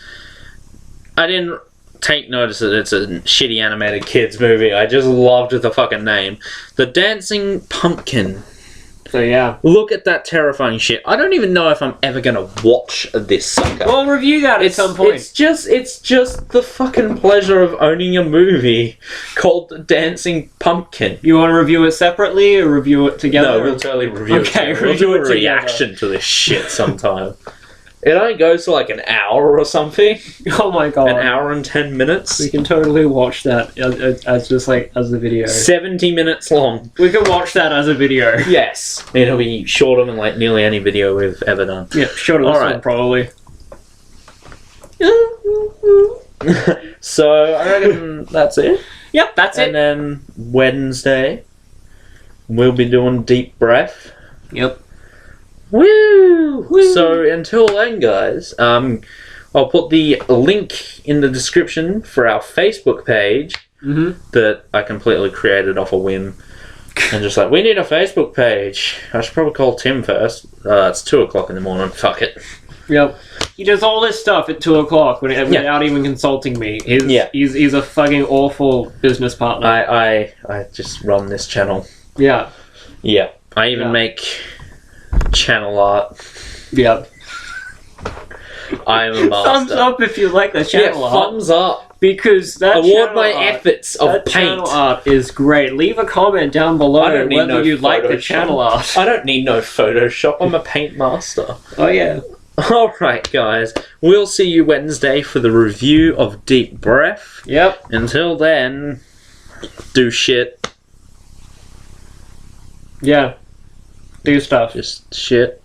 I didn't take notice that it's a shitty animated kids movie. I just loved the fucking name. The Dancing Pumpkin. So yeah. Look at that terrifying shit. I don't even know if I'm ever gonna watch this sucker. We'll review that at some point. It's just the fucking pleasure of owning a movie called The Dancing Pumpkin. You want to review it separately or review it together? No, we'll totally review it together. We'll do a reaction to this shit sometime. It only goes for like an hour or something. Oh my god. An hour and 10 minutes. We can totally watch that as a video. 70 minutes long. We can watch that as a video. Yes. It'll be shorter than like nearly any video we've ever done. Yeah, shorter than this one probably. So I reckon that's it. Yep, that's it. And then Wednesday, we'll be doing Deep Breath. Yep. Woo! So until then, guys, I'll put the link in the description for our Facebook page that I completely created off a whim. And just like, we need a Facebook page. I should probably call Tim first. It's 2 o'clock in the morning. Fuck it. Yep. He does all this stuff at 2 o'clock without even consulting me. He's a fucking awful business partner. I just run this channel. Yeah. Yeah. I even make channel art. Yep. I'm a master. Thumbs up if you like the channel art. Thumbs up. Because that award my efforts of that paint. Channel art is great. Leave a comment down below whether you like the channel art. I don't need no Photoshop. I'm a paint master. Oh yeah. Alright guys, we'll see you Wednesday for the review of Deep Breath. Yep. Until then, do shit. Yeah. Do stuff. Just shit.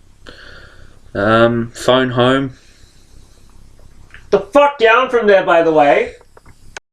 Phone home. The fuck down from there, by the way.